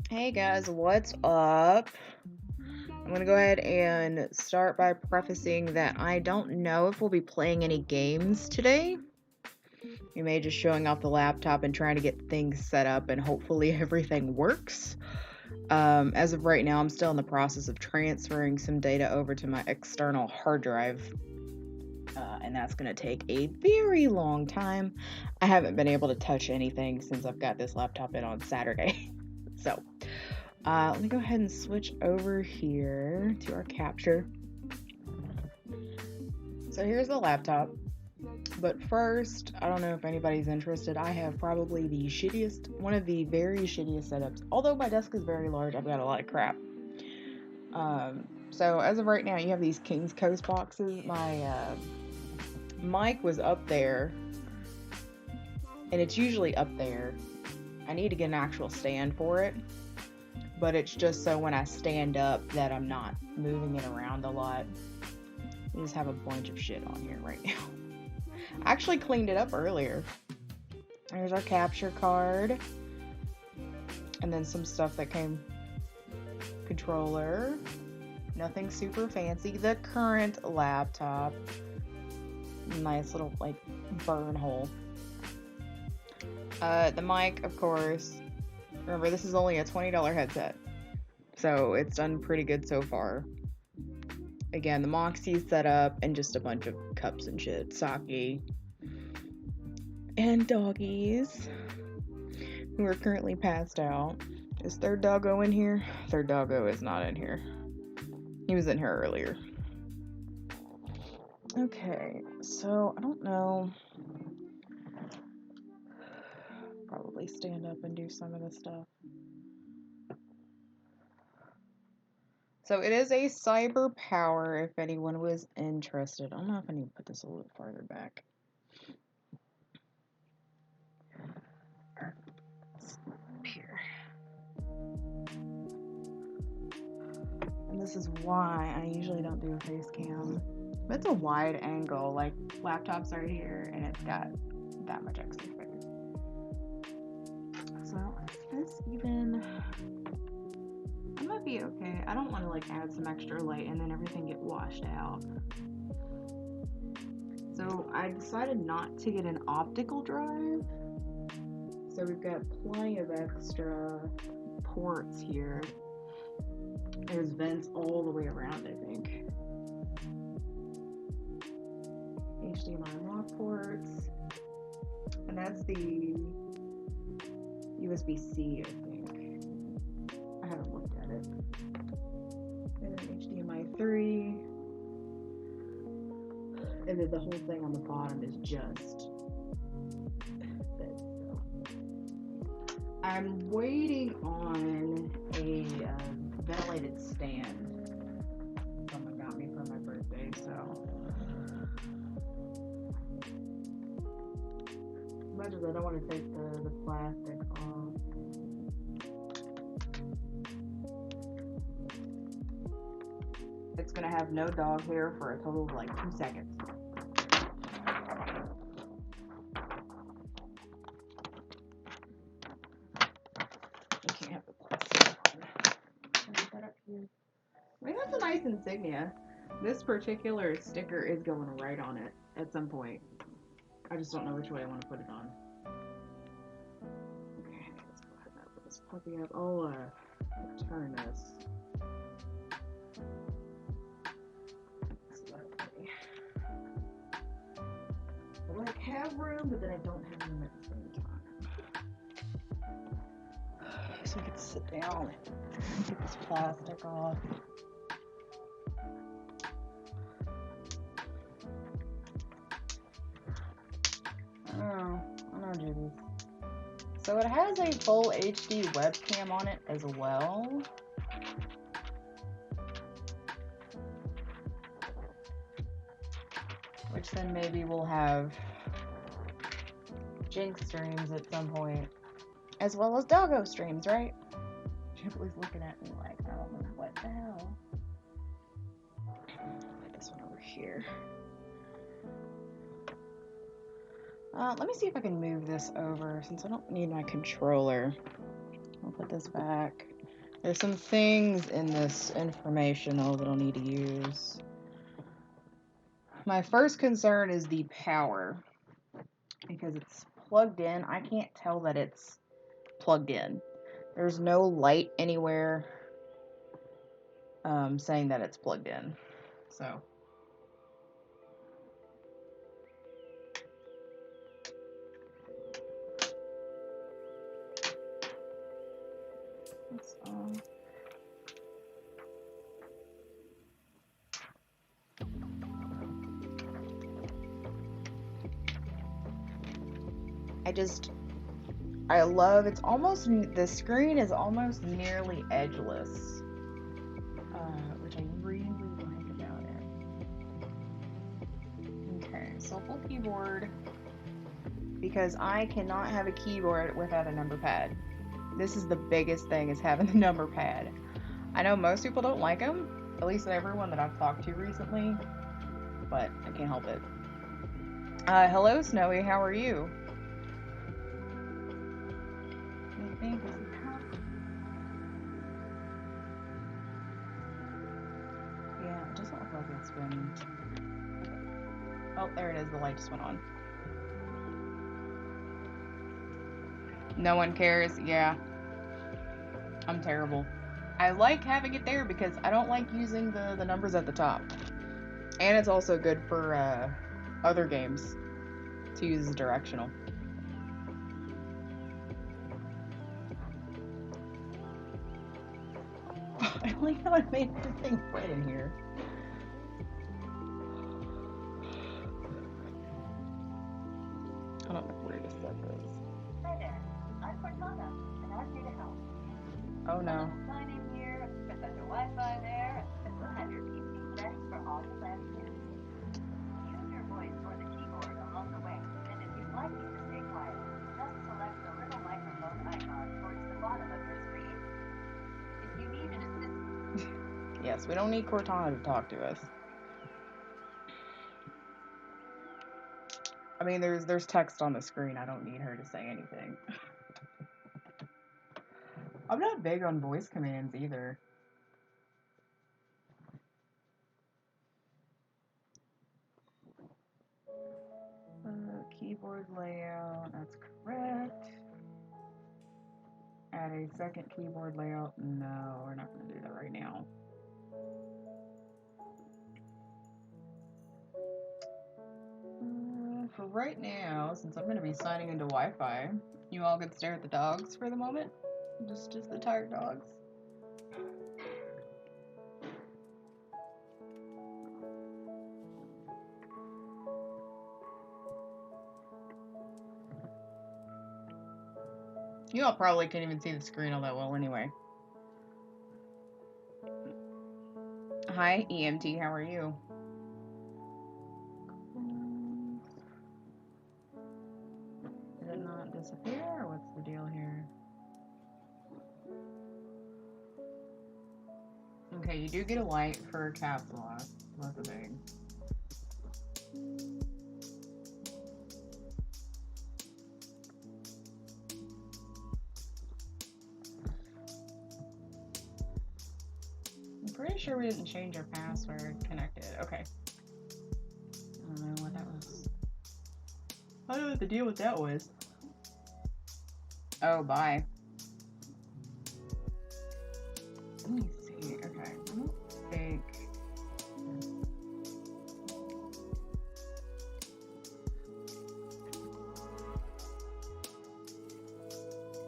Hey guys, what's up? I'm gonna go ahead and start by prefacing that I don't know if we'll be playing any games today. We may just showing off the laptop and trying to get things set up and hopefully everything works. As of right now, I'm still in the process of transferring some data over to my external hard drive. And that's going to take a very long time. I haven't been able to touch anything since I've got this laptop in on Saturday. So, let me go ahead and switch over here to our capture. So here's the laptop. But first, I don't know if anybody's interested. I have probably one of the very shittiest setups. Although my desk is very large, I've got a lot of crap. So as of right now, you have these King's Coast boxes. My mic was up there, and it's usually up there. I need to get an actual stand for it, but it's just so when I stand up that I'm not moving it around a lot. We just have a bunch of shit on here right now. I actually cleaned it up earlier. There's our capture card, and then some stuff that came. Controller, nothing super fancy. The current laptop, nice little like burn hole. The mic, of course. Remember, this is only a $20 headset, so it's done pretty good so far. Again, the Moxie's set up, and just a bunch of cups and shit, sake, and doggies who are currently passed out. Is Third Doggo in here? Third Doggo is not in here. He was in here earlier. Okay, so I don't know. Probably stand up and do some of this stuff. So it is a CYBERPOWER if anyone was interested. I don't know if I need to put this a little farther back. Up here. And this is why I usually don't do a face cam. But it's a wide angle, like laptops are here, and it's got that much extra space. So is this even? I might be okay. I don't want to like add some extra light and then everything get washed out. So I decided not to get an optical drive. So we've got plenty of extra ports here. There's vents all the way around, I think. HDMI lock ports. And that's the USB-C, I think. I haven't looked at it. And then HDMI 3. And then the whole thing on the bottom is just this. I'm waiting on a ventilated stand. Someone got me for my birthday, so. Much as I don't want to take the plastic off. It's gonna have no dog hair for a total of like 2 seconds. You can't have the plastic on. Can I put that up here? I mean, that's a nice insignia. This particular sticker is going right on it at some point. I just don't know which way I want to put it on. Okay, let's go ahead and open this puppy up. I'll turn this. I like have room, but then I don't have room at the same time. So I can sit down and get this plastic off. Oh, I don't do this. So it has a full HD webcam on it as well. Which then maybe we'll have Jinx streams at some point. As well as Doggo streams, right? Chipley's looking at me like, I don't know what the hell. Put this one over here. Let me see if I can move this over since I don't need my controller. I'll put this back. There's some things in this informational that I'll need to use. My first concern is the power. Because it's plugged in, I can't tell that it's plugged in. There's no light anywhere saying that it's plugged in. So. That's on. I love, it's almost, the screen is almost nearly edgeless, which I really like about it. Okay, so full keyboard, because I cannot have a keyboard without a number pad. This is the biggest thing, is having the number pad. I know most people don't like them, at least everyone that I've talked to recently, but I can't help it. Hello, Snowy, how are you? I think this is yeah, it doesn't look like it's been... Oh, there it is, the light just went on. No one cares, yeah. I'm terrible. I like having it there because I don't like using the numbers at the top. And it's also good for other games to use as directional. I like how I made everything red in here. I don't know where to set this. Hi there, I'm Cortana, and I'm here to help. Oh no. Sign in here, set up your Wi-Fi there, and we'll have your PC ready for all the plans here. Use your voice or the keyboard along the way, and if you'd like me to stay quiet, just select the little microphone icon towards the bottom of your screen. If you need an assistant... Yes, we don't need Cortana to talk to us. I mean, there's text on the screen. I don't need her to say anything. I'm not big on voice commands either. Keyboard layout, that's correct. Add a second keyboard layout. No, we're not going to do that right now. For right now, since I'm going to be signing into Wi-Fi, you all can stare at the dogs for the moment. Just the tired dogs. You all probably can't even see the screen all that well anyway. Hi, EMT, how are you? Did it not disappear, or what's the deal here? Okay, you do get a light for caps lock. That's a thing. I'm pretty sure we didn't change our password connected. Okay. I don't know what that was. I don't know what the deal with that was. Oh, bye. Let me see. Okay. I don't think.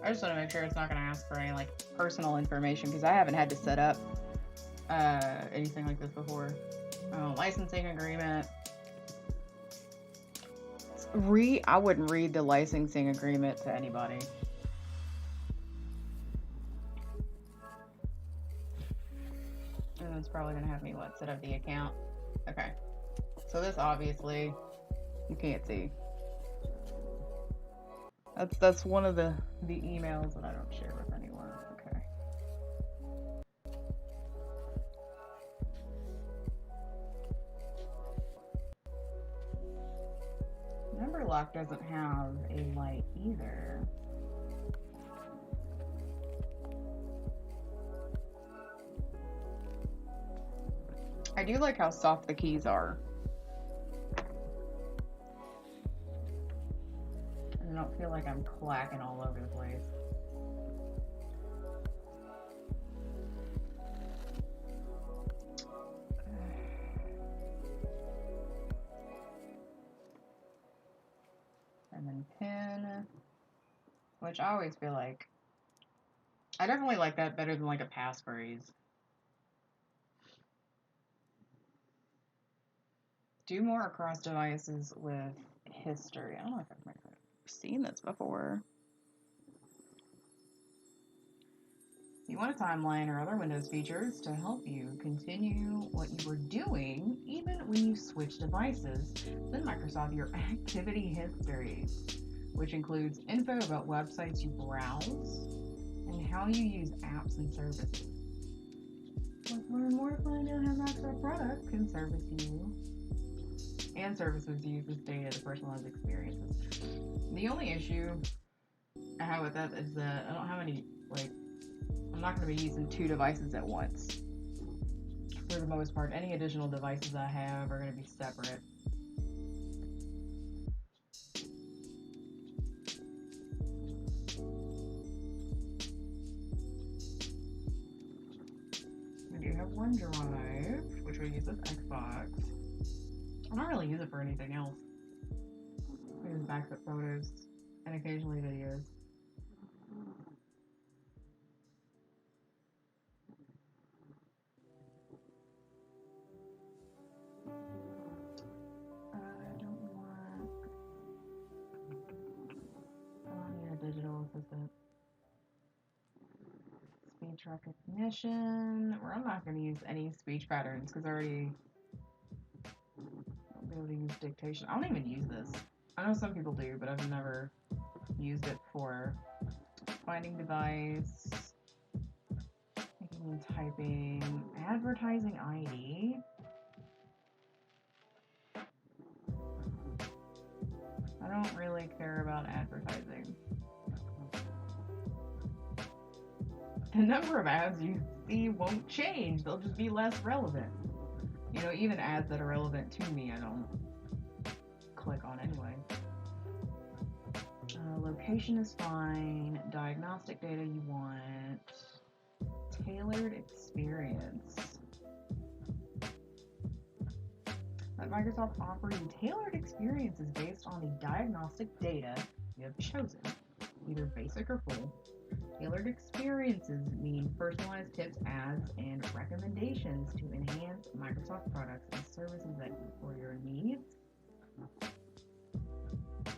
I just want to make sure it's not going to ask for any like personal information because I haven't had to set up anything like this before. Licensing agreement. I wouldn't read the licensing agreement to anybody. And it's probably gonna have me set up the account. Okay. So this obviously you can't see. That's one of the emails that I don't share with anyone. Okay. Number lock doesn't have a light either. I do like how soft the keys are. And I don't feel like I'm clacking all over the place. And then pin, which I always feel like, I definitely like that better than like a passphrase. Do more across devices with history. I don't know if I've ever seen this before. You want a timeline or other Windows features to help you continue what you were doing even when you switch devices. Send Microsoft your activity history, which includes info about websites you browse and how you use apps and services. Let's learn more to find out how Microsoft products can service you and services use this data to personalize experiences. The only issue I have with that is that I don't have any, I'm not going to be using 2 devices at once. For the most part, any additional devices I have are going to be separate. We do have OneDrive, which we use with Xbox. I don't really use it for anything else. I use backup photos and occasionally videos. Digital assistant. Speech recognition. I'm not going to use any speech patterns because I already won't be able to use dictation. I don't even use this. I know some people do, but I've never used it before. Finding device, making and typing, advertising ID. I don't really care about advertising. The number of ads you see won't change. They'll just be less relevant. You know, even ads that are relevant to me, I don't click on anyway. Location is fine. Diagnostic data you want. Tailored experience. Let Microsoft offer you tailored experiences based on the diagnostic data you have chosen, either basic or full. Tailored experiences mean personalized tips, ads, and recommendations to enhance Microsoft products and services that for your needs.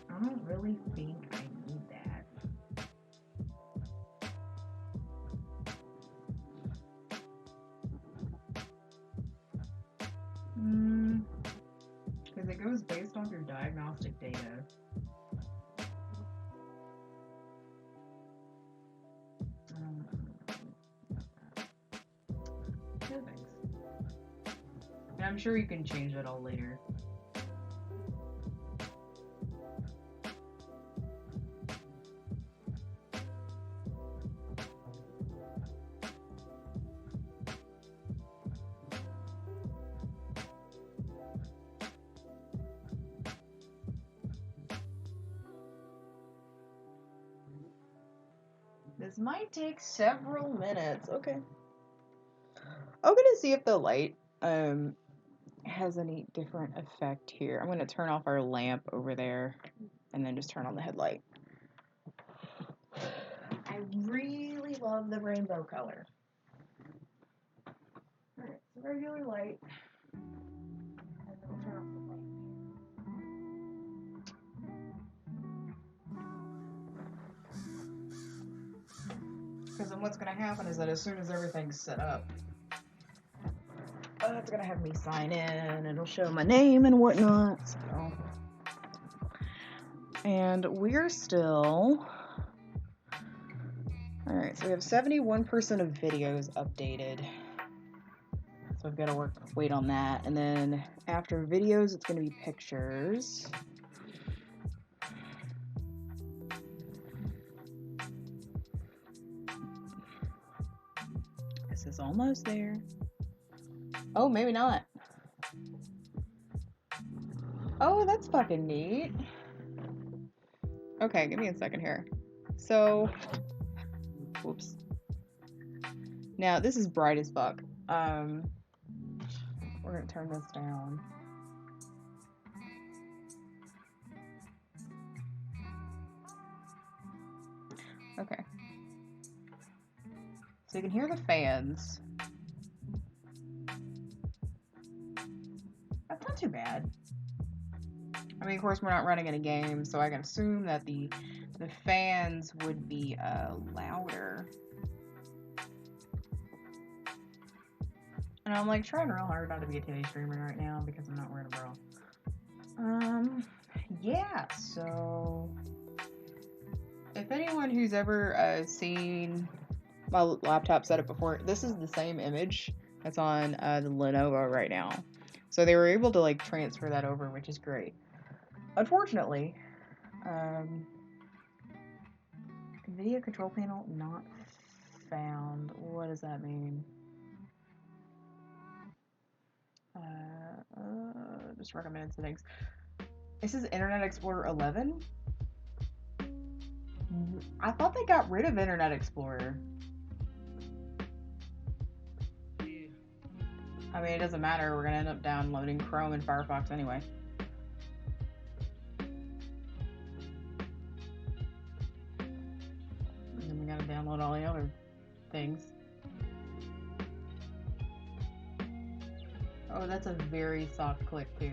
I don't really think I need that. Because it goes based on your diagnostic data. And I'm sure you can change that all later. This might take several minutes. Okay. I'm gonna see if the light has any different effect here. I'm gonna turn off our lamp over there and then just turn on the headlight. I really love the rainbow color. Alright, so regular light. And then we'll turn off the light. Because then what's going to happen is that as soon as everything's set up, it's going to have me sign in. It'll show my name and whatnot. So. And we're still... Alright, so we have 71% of videos updated. So I've got to wait on that. And then after videos, it's going to be pictures. This is almost there. Oh, maybe not. Oh, that's fucking neat. Okay, give me a second here. So, whoops. Now, this is bright as fuck. We're gonna turn this down. Okay. So you can hear the fans. That's not too bad. I mean, of course, we're not running any games, so I can assume that the fans would be louder. And I'm like trying real hard not to be a TV streamer right now because I'm not wearing a bra. Yeah, so if anyone who's ever seen my laptop setup before, this is the same image that's on the Lenovo right now. So they were able to like transfer that over, which is great. Unfortunately, video control panel not found. What does that mean? Just recommended settings. This is Internet Explorer 11. I thought they got rid of Internet Explorer. I mean, it doesn't matter. We're gonna end up downloading Chrome and Firefox anyway. And then we gotta download all the other things. Oh, that's a very soft click too.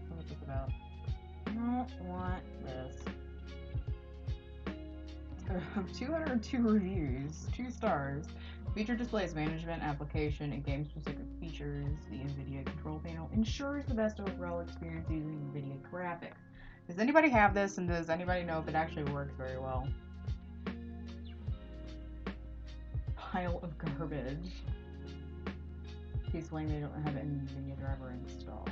What's this about? I don't want this. 202 reviews, 2 stars. Feature displays management, application, and game-specific features. The NVIDIA control panel ensures the best overall experience using NVIDIA graphics. Does anybody have this, and does anybody know if it actually works very well? Pile of garbage. He's saying they don't have an NVIDIA driver installed.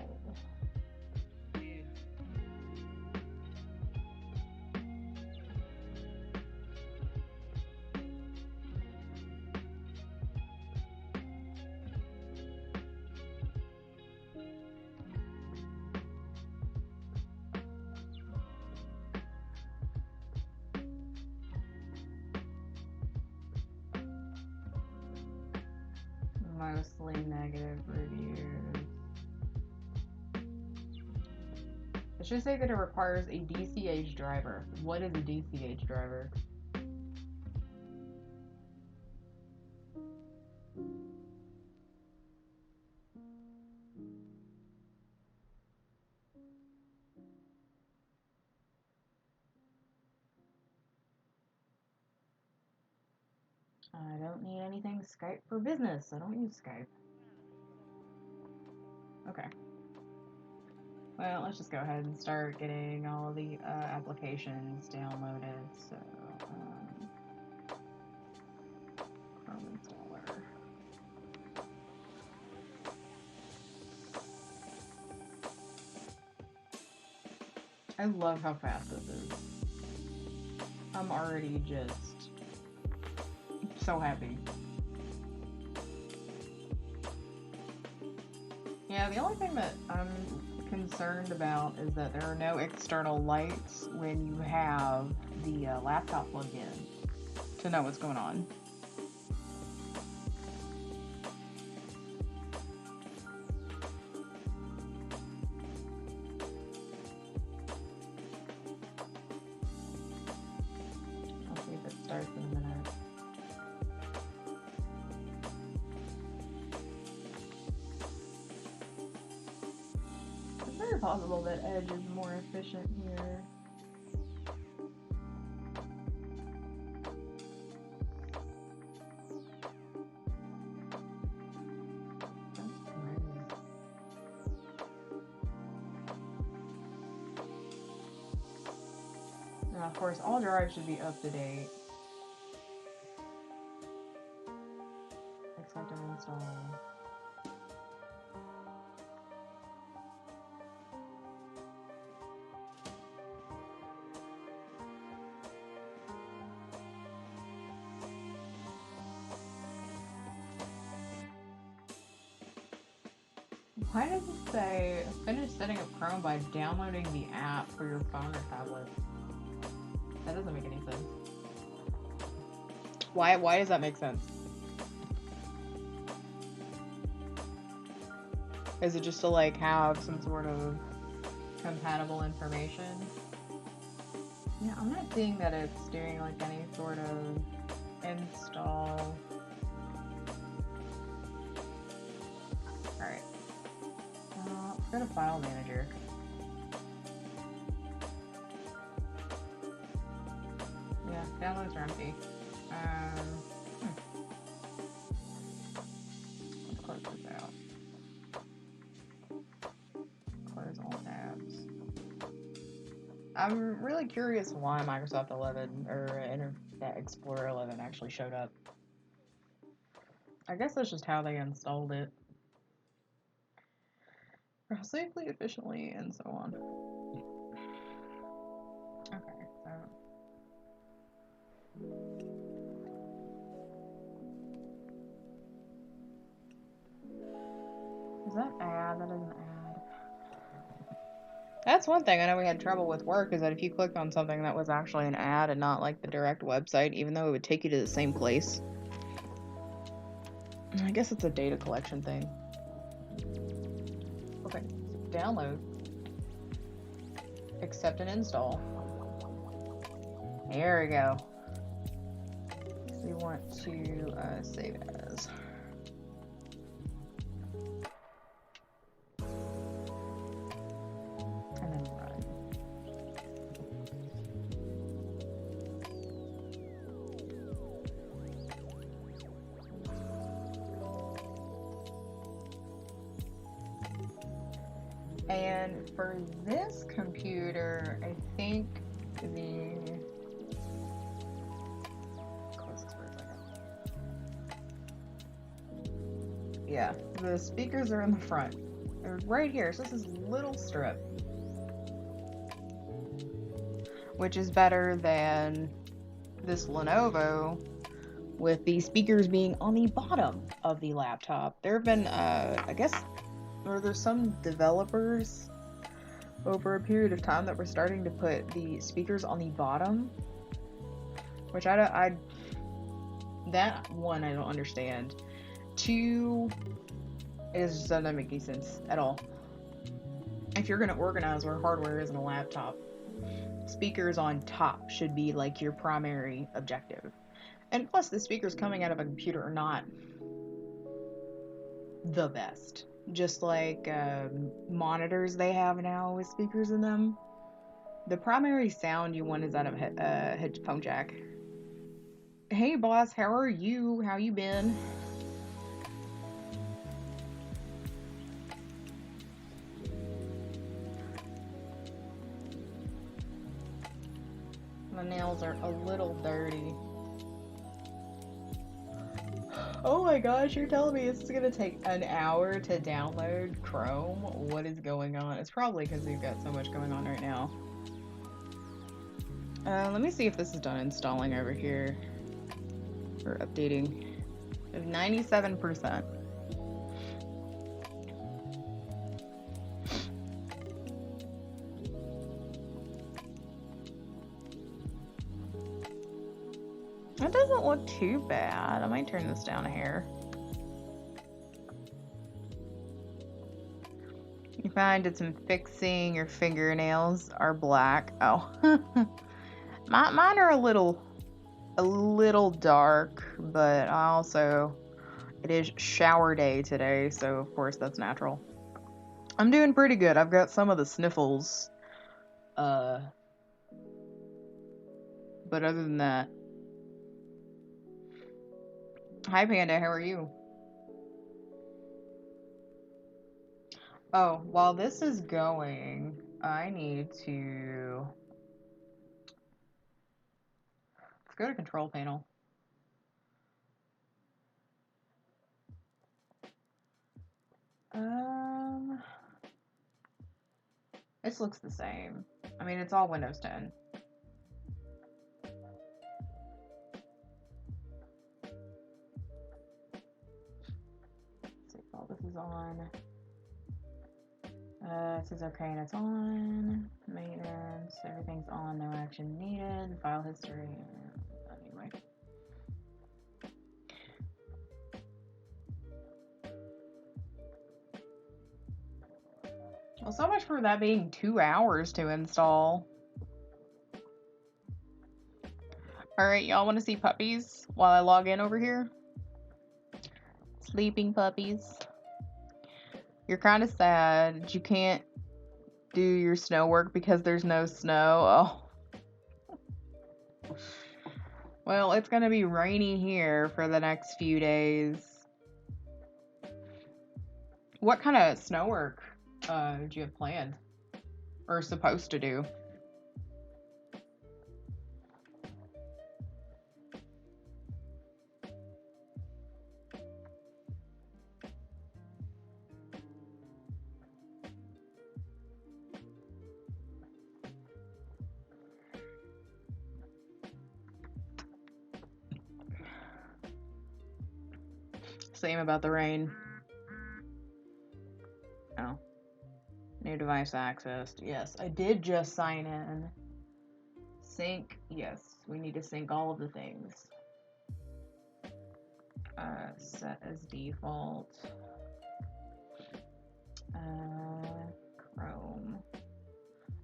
Mostly negative reviews. It should say that it requires a DCH driver. What is a DCH driver? I don't need anything Skype for business. I don't use Skype. Okay. Well, let's just go ahead and start getting all the applications downloaded. So, Chrome installer. I love how fast this is. I'm already just so happy. Yeah, the only thing that I'm concerned about is that there are no external lights when you have the laptop plugged in to know what's going on. I'll see if it starts in a minute. It's very possible that Edge is more efficient here. Now, of course, all drives should be up to date. Except uninstall. Why does it say finish setting up Chrome by downloading the app for your phone or tablet? That doesn't make any sense. Why does that make sense? Is it just to like have some sort of compatible information? Yeah, I'm not seeing that it's doing like any sort of install. Alright. Let's go to File Manager. Yeah, downloads are empty. Let's close this out. Close all tabs. I'm really curious why Microsoft 11 or Internet Explorer 11 actually showed up. I guess that's just how they installed it. Safely, efficiently, and so on. Okay, so. Is that add? That doesn't add. That's one thing I know we had trouble with work, is that if you clicked on something that was actually an ad and not like the direct website, even though it would take you to the same place. I guess it's a data collection thing. Okay, so download. Accept and install. There we go. We want to save as. And then run. And for this computer, I think the... Close this for a second. Yeah, the speakers are in the front. They're right here, so this is little strip. Which is better than this Lenovo with the speakers being on the bottom of the laptop. There have been, I guess, or there's some developers over a period of time that were starting to put the speakers on the bottom, which that one I don't understand. Two, it just doesn't make any sense at all. If you're gonna organize where hardware is in a laptop, speakers on top should be like your primary objective. And plus, the speakers coming out of a computer are not the best. Just like monitors they have now with speakers in them. The primary sound you want is out of a headphone jack. Hey boss, how are you? How you been? My nails are a little dirty. Oh my gosh, you're telling me it's gonna take an hour to download Chrome? What is going on? It's probably because we've got so much going on right now. Let me see if this is done installing over here. Or updating. We have 97%. That doesn't look too bad. I might turn this down a hair. You find it's in fixing your fingernails are black. Oh. Mine are a little dark, but it is shower day today, so of course that's natural. I'm doing pretty good. I've got some of the sniffles. But other than that. Hi Panda, how are you? Oh, while this is going, I need to... Let's go to control panel. This looks the same. I mean, it's all Windows 10. Let's see if all this is on. It says okay, and it's on. Maintenance, everything's on, no action needed. File history, anyway. Well, so much for that being 2 hours to install. Alright, y'all want to see puppies while I log in over here? Sleeping puppies. You're kind of sad that you can't do your snow work because there's no snow. Oh. Well, it's gonna be rainy here for the next few days. What kind of snow work do you have planned? Or supposed to do? Same about the rain. Oh. New device accessed. Yes, I did just sign in. Sync. Yes, we need to sync all of the things. Set as default. Chrome.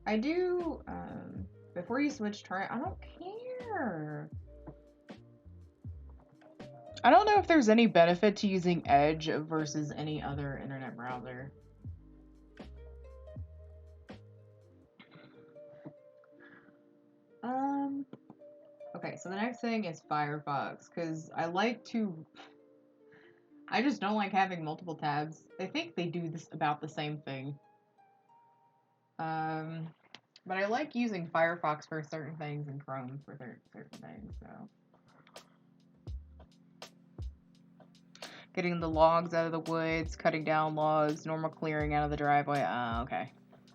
I do, before you switch turn, I don't care. I don't know if there's any benefit to using Edge versus any other internet browser. Okay, so the next thing is Firefox, because I just don't like having multiple tabs. I think they do this about the same thing. But I like using Firefox for certain things and Chrome for certain things, so. Getting the logs out of the woods, cutting down logs, normal clearing out of the driveway. Okay.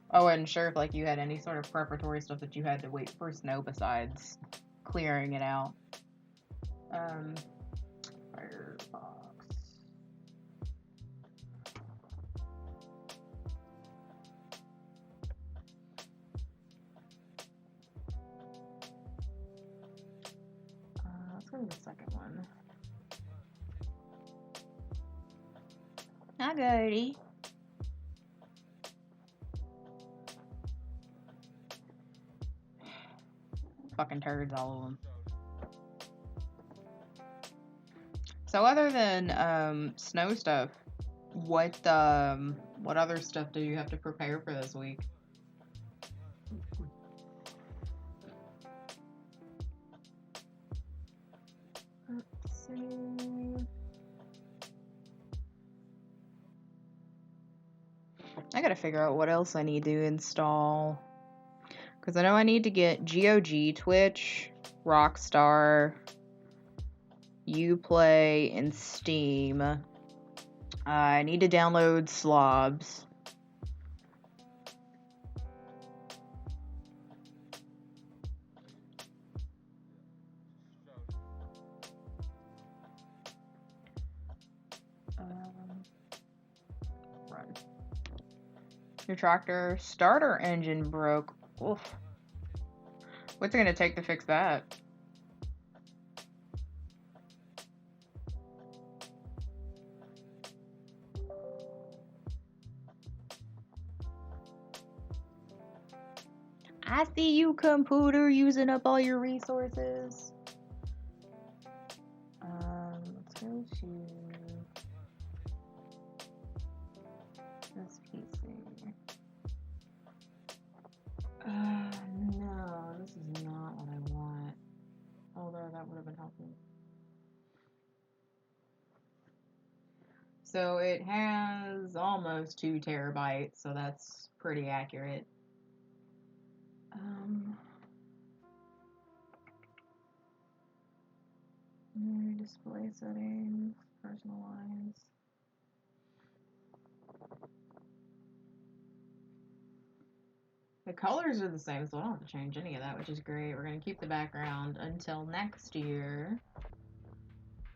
I wasn't sure if like you had any sort of preparatory stuff that you had to wait for snow besides clearing it out. Firefox. Let's go to the second one. Alrighty. Fucking turds, all of them. So other than snow stuff, what other stuff do you have to prepare for this week? Let's see. I gotta figure out what else I need to install. Because I know I need to get GOG, Twitch, Rockstar, Uplay, and Steam. I need to download Slobs. Run. Your tractor starter engine broke. Oof. What's it gonna take to fix that? I see you, computer, using up all your resources. Let's go to this PC. No, this is not what I want. Although that would have been helpful. So it has almost 2 terabytes, so that's pretty accurate. Display settings, personalize. The colors are the same, so I don't have to change any of that, which is great. We're going to keep the background until next year.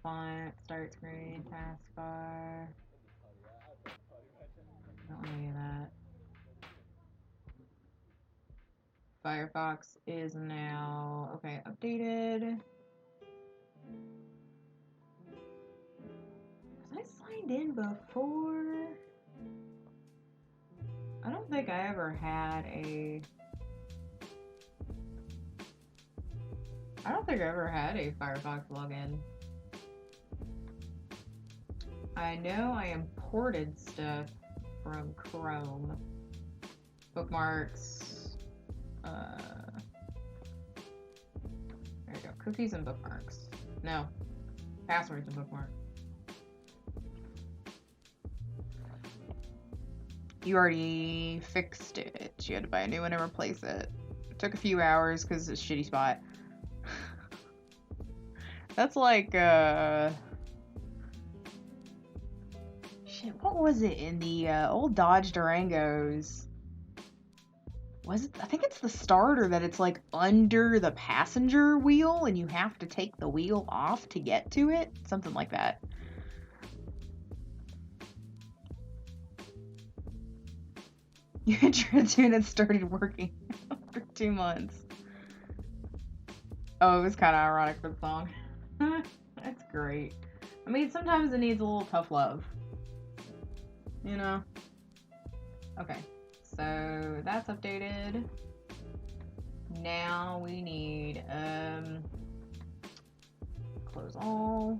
Font, start screen, taskbar. Don't want any of that. Firefox is now, okay, updated. Was I signed in before? I don't think I ever had a Firefox login. I know I imported stuff from Chrome. Bookmarks. There you go. Cookies and bookmarks. No. Passwords and bookmarks. You already fixed it. You had to buy a new one and replace it. It took a few hours because it's a shitty spot. That's like, shit, what was it in the old Dodge Durangos? Was it? I think it's the starter that it's like under the passenger wheel and you have to take the wheel off to get to it. Something like that. You tried to and it started working after 2 months. Oh, it was kind of ironic for the song. That's great. I mean, sometimes it needs a little tough love. You know? Okay. So that's updated. Now we need close all.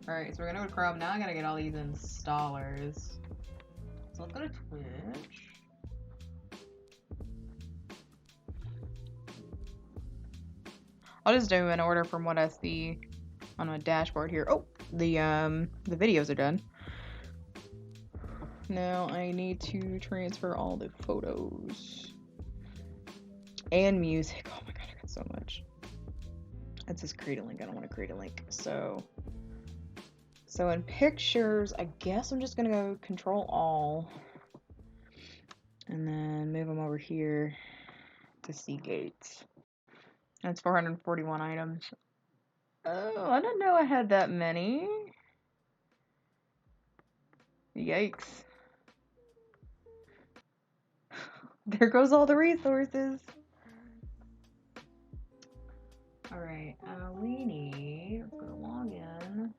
Alright, so we're gonna go to Chrome. Now I gotta get all these installers. So let's go to Twitch. I'll just do an order from what I see on my dashboard here. Oh, the videos are done. Now I need to transfer all the photos and music. Oh my god, I got so much. It says create a link. I don't want to create a link. So in pictures, I guess I'm just gonna go control all and then move them over here to Seagate. That's 441 items. Oh, I didn't know I had that many. Yikes. There goes all the resources. Alright, we need, let's go to login.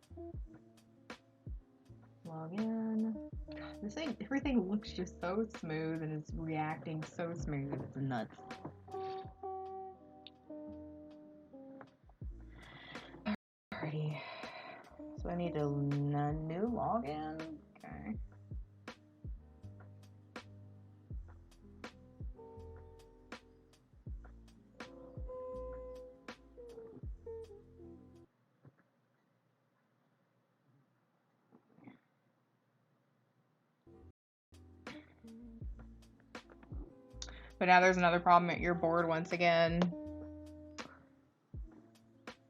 Login. God, this thing, everything looks just so smooth and it's reacting so smooth. It's nuts. Alrighty. So I need a new login. Okay. But now there's another problem at your board once again.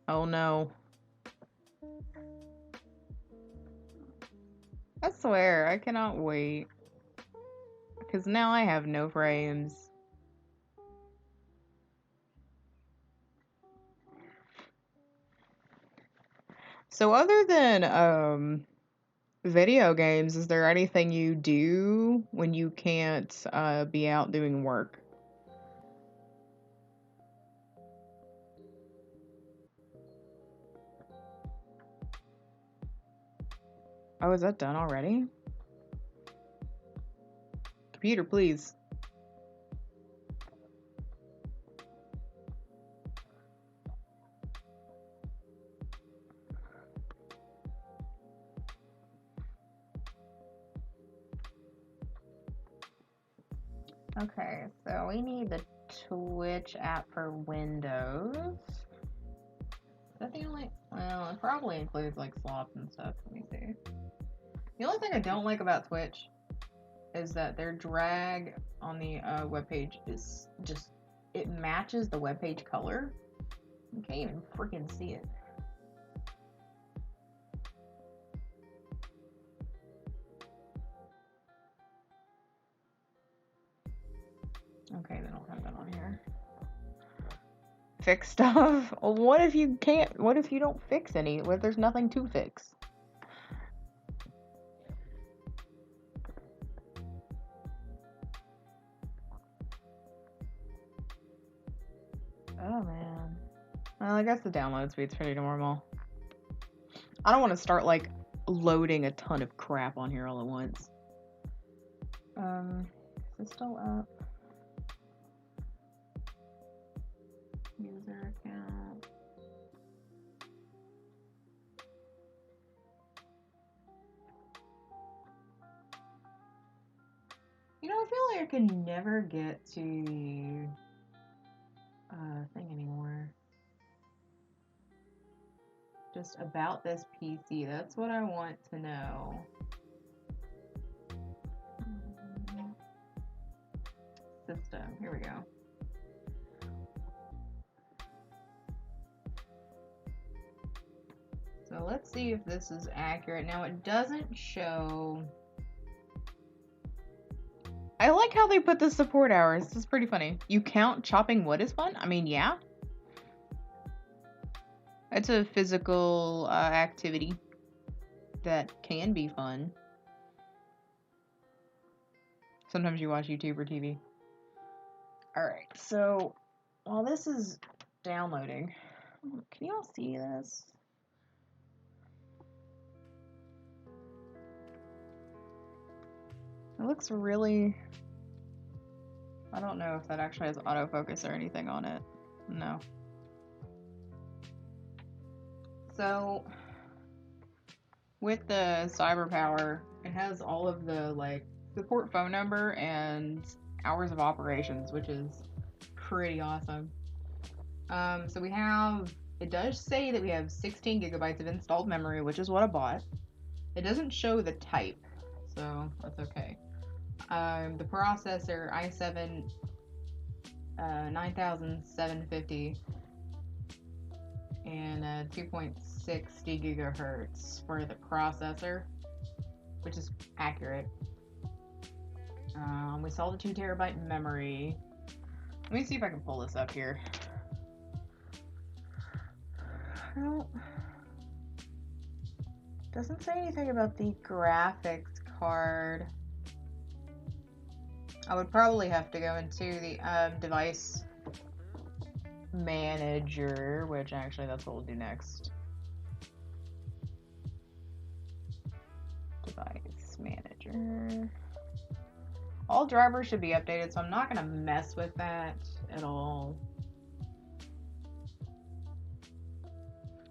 Oh no. I swear, I cannot wait. Because now I have no frames. So other than video games, is there anything you do when you can't be out doing work? Oh, is that done already? Computer, please. Okay, so we need the Twitch app for Windows. Is that the only? Well, it probably includes like slots and stuff. Let me see. The only thing I don't like about Twitch is that their drag on the webpage is just, it matches the webpage color. You can't even freaking see it. Okay, they don't have that on here. Fix stuff? Well, what if you can't? What if you don't fix any? What if there's nothing to fix? Oh man. Well, I guess the download speed's pretty normal. I don't want to start like loading a ton of crap on here all at once. Is it still up? User account. You know, I feel like I can never get to the thing anymore. Just about this PC. That's what I want to know. System. Here we go. So let's see if this is accurate. Now it doesn't show. I like how they put the support hours. This is pretty funny. You count chopping wood as fun? I mean, yeah. It's a physical activity that can be fun. Sometimes you watch YouTube or TV. Alright, so while this is downloading, can you all see this? It looks really... I don't know if that actually has autofocus or anything on it. No. So, with the CyberPower, it has all of the, like, support phone number and hours of operations, which is pretty awesome. So we have... It does say that we have 16 gigabytes of installed memory, which is what I bought. It doesn't show the type, so that's okay. The processor, i7 9750 and 2.60 gigahertz for the processor, which is accurate. We saw the 2 terabyte memory. Let me see if I can pull this up here. Well, doesn't say anything about the graphics card. I would probably have to go into the device manager, which actually that's what we'll do next. Device manager. All drivers should be updated, so I'm not going to mess with that at all.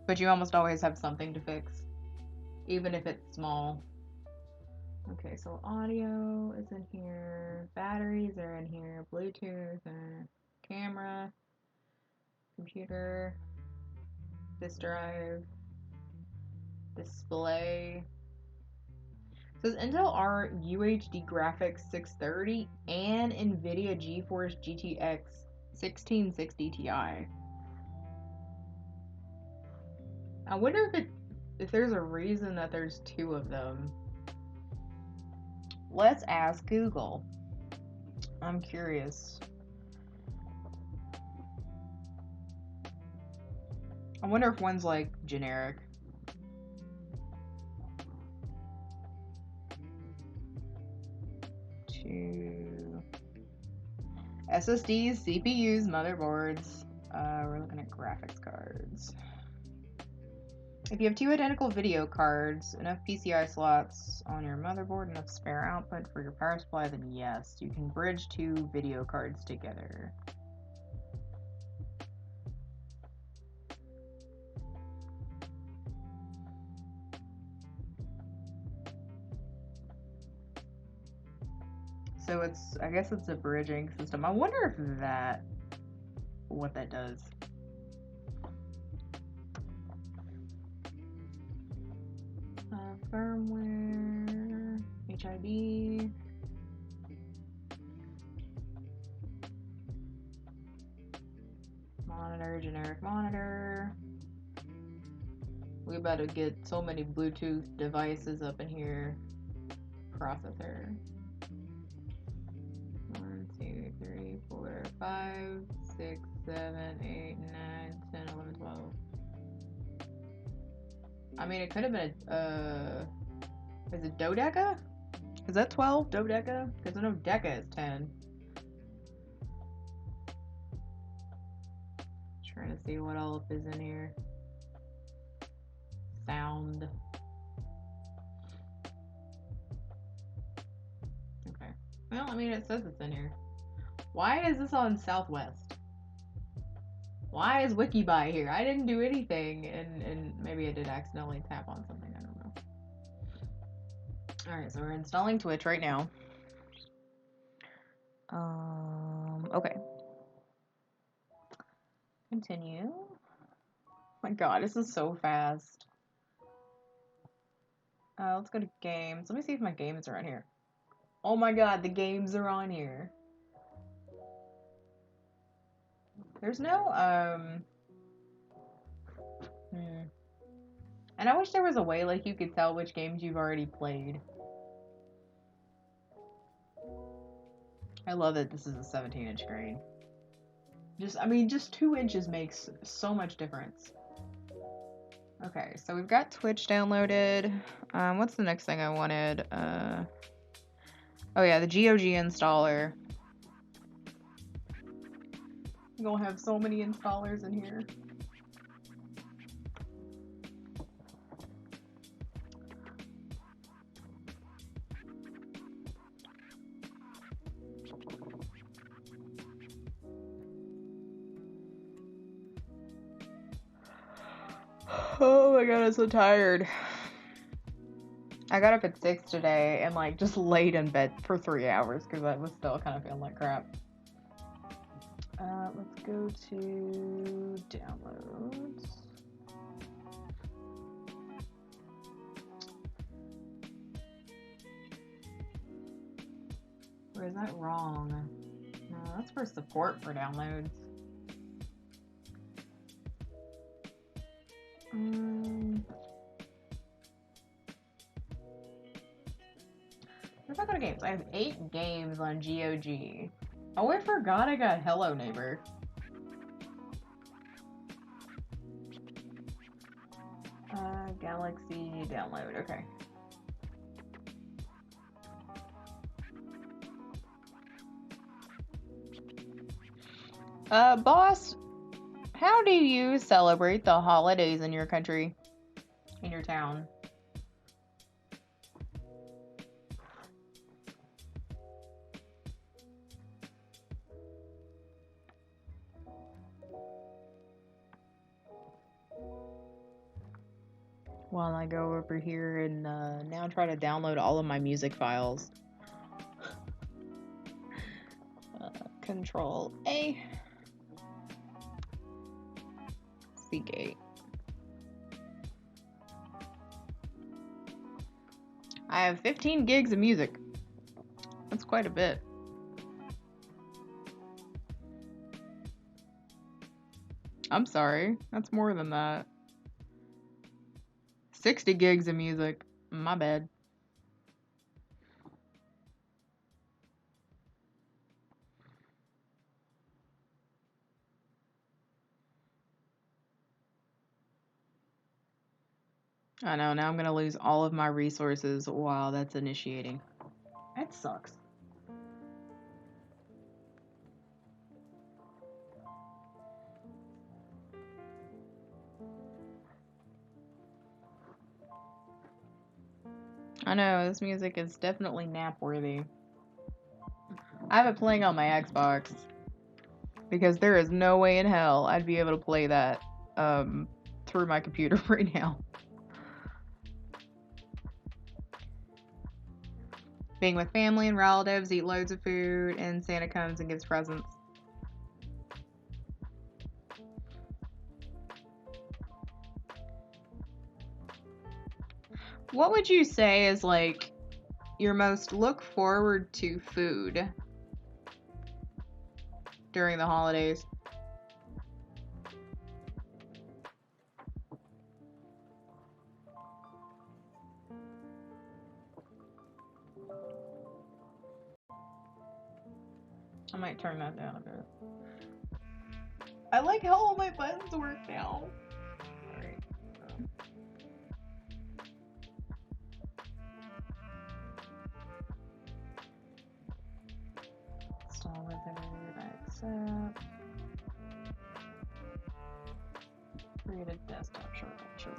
But you almost always have something to fix, even if it's small. Okay, so audio is in here, batteries are in here, Bluetooth, camera, computer, disk drive, display. It says Intel R UHD Graphics 630 and NVIDIA GeForce GTX 1660 Ti. I wonder if there's a reason that there's 2 of them. Let's ask Google. I'm curious. I wonder if one's like generic. To SSDs, CPUs, motherboards. We're looking at graphics cards. If you have 2 identical video cards, enough PCI slots on your motherboard, enough spare output for your power supply, then yes, you can bridge 2 video cards together. So I guess it's a bridging system. I wonder if what that does. Firmware, HID. Monitor, generic monitor. We about to get so many Bluetooth devices up in here. Processor. 1, 2, 3, 4, 5, 6, 7, 8, 9, 10, 11, 12. I mean, it could have been is it dodeca? Is that 12? Dodeca? Because I know deca is 10. Trying to see what else is in here. Sound. Okay. Well, I mean, it says it's in here. Why is this on Southwest? Why is WikiBuy here? I didn't do anything, and maybe I did accidentally tap on something. I don't know. All right, so we're installing Twitch right now. Okay. Continue. Oh my God, this is so fast. Let's go to games. Let me see if my games are on here. Oh my God, the games are on here. There's no, And I wish there was a way like you could tell which games you've already played. I love that this is a 17-inch screen. Just 2 inches makes so much difference. Okay, so we've got Twitch downloaded. What's the next thing I wanted? Oh yeah, the GOG installer. I'm gonna have so many installers in here. Oh my God, I'm so tired. I got up at 6 today and like just laid in bed for 3 hours because I was still kind of feeling like crap. Let's go to downloads. Or is that wrong? No, that's for support for downloads. If I go to games, I have 8 games on GOG. Oh, I forgot I got Hello Neighbor. Galaxy download, okay. Boss, how do you celebrate the holidays in your country? In your town? While I go over here and now try to download all of my music files. Control A. Seagate. I have 15 gigs of music. That's quite a bit. I'm sorry. That's more than that. 60 gigs of music. My bad. I know, now I'm gonna lose all of my resources while that's initiating. That sucks. I know, this music is definitely nap-worthy. I have it playing on my Xbox. Because there is no way in hell I'd be able to play that through my computer right now. Being with family and relatives, eat loads of food, and Santa comes and gives presents. What would you say is like your most look forward to food during the holidays? I might turn that down a bit. I like how all my buttons work now. Alright. Install wizard, accept. Create a desktop shortcut, sure.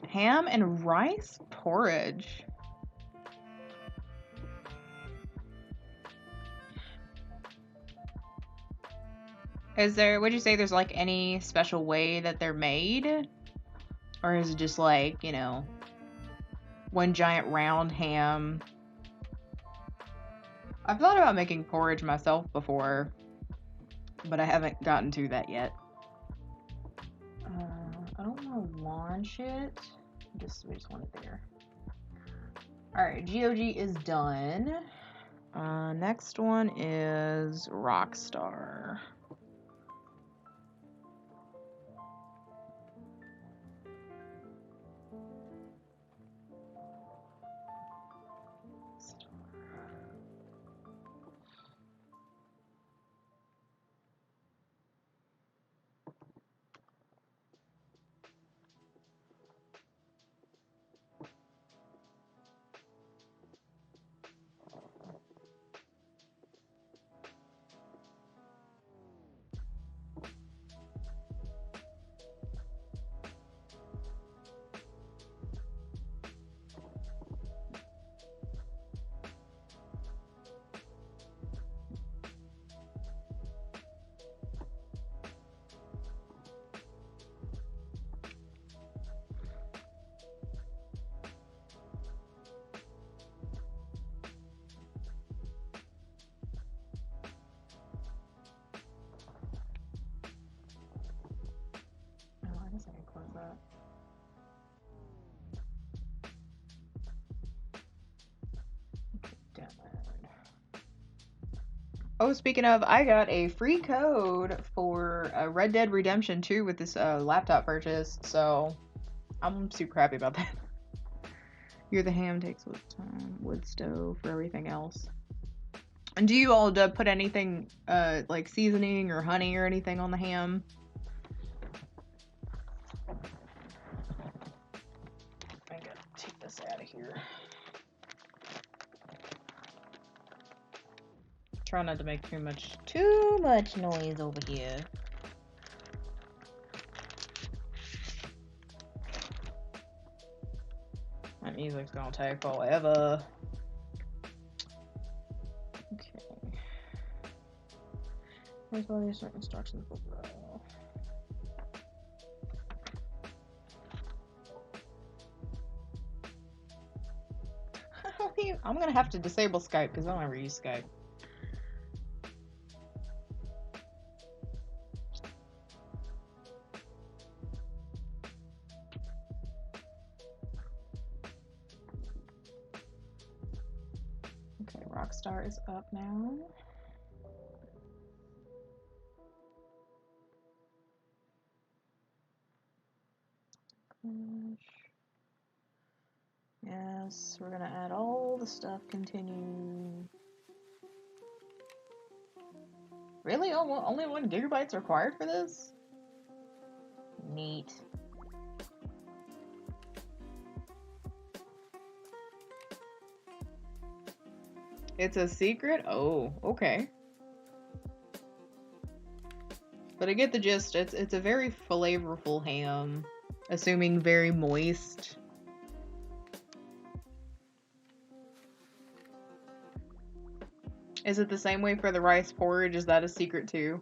Ham and rice porridge. Is there, would you say there's like any special way that they're made? Or is it just like, you know, one giant round ham? I've thought about making porridge myself before, but I haven't gotten to that yet. I don't want to launch it. We just want it there. Alright, GOG is done. Next one is Rockstar. Oh, speaking of, I got a free code for Red Dead Redemption 2 with this laptop purchase, so I'm super happy about that. You're the ham takes wood stove for everything else. And do you all put anything like seasoning or honey or anything on the ham? I gotta take this out of here. Try not to make too much noise over here. That music's gonna take forever. Okay. Where's all these certain instructions for bro? I'm gonna have to disable Skype because I don't ever use Skype. Okay, Rockstar is up now. Yes, we're gonna add all the stuff, continue. Really? Only 1 gigabyte's required for this? Neat. It's a secret? Oh, okay. But I get the gist. It's a very flavorful ham, assuming very moist. Is it the same way for the rice porridge? Is that a secret too?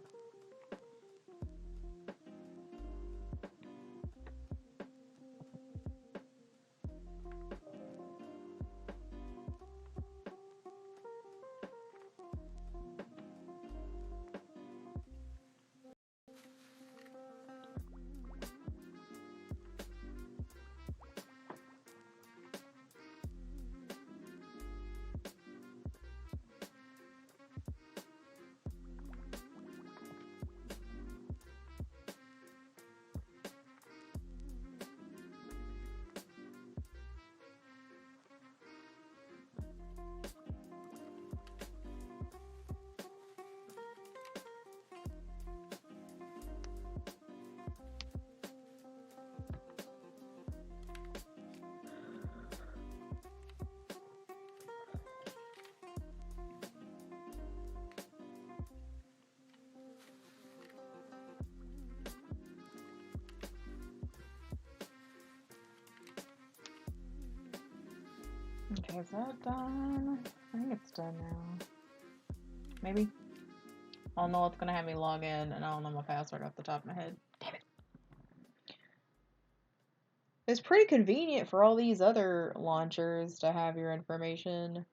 Okay, is that done? I think it's done now. Maybe? I don't know what's gonna have me log in, and I don't know my password off the top of my head. Damn it. It's pretty convenient for all these other launchers to have your information.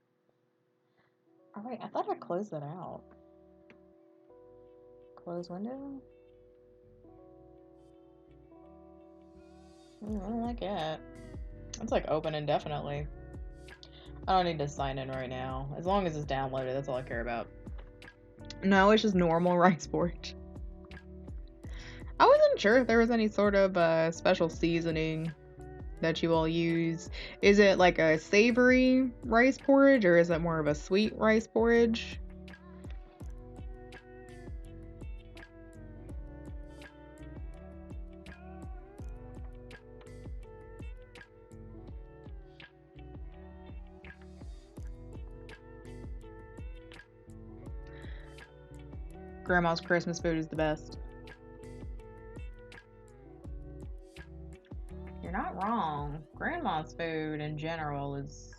Oh wait, I thought I closed that out. Close window? I don't like that. It's like open indefinitely. I don't need to sign in right now. As long as it's downloaded, that's all I care about. No, it's just normal rice porridge. I wasn't sure if there was any sort of special seasoning that you all use. Is it like a savory rice porridge or is it more of a sweet rice porridge? Grandma's Christmas food is the best. You're not wrong. Grandma's food in general is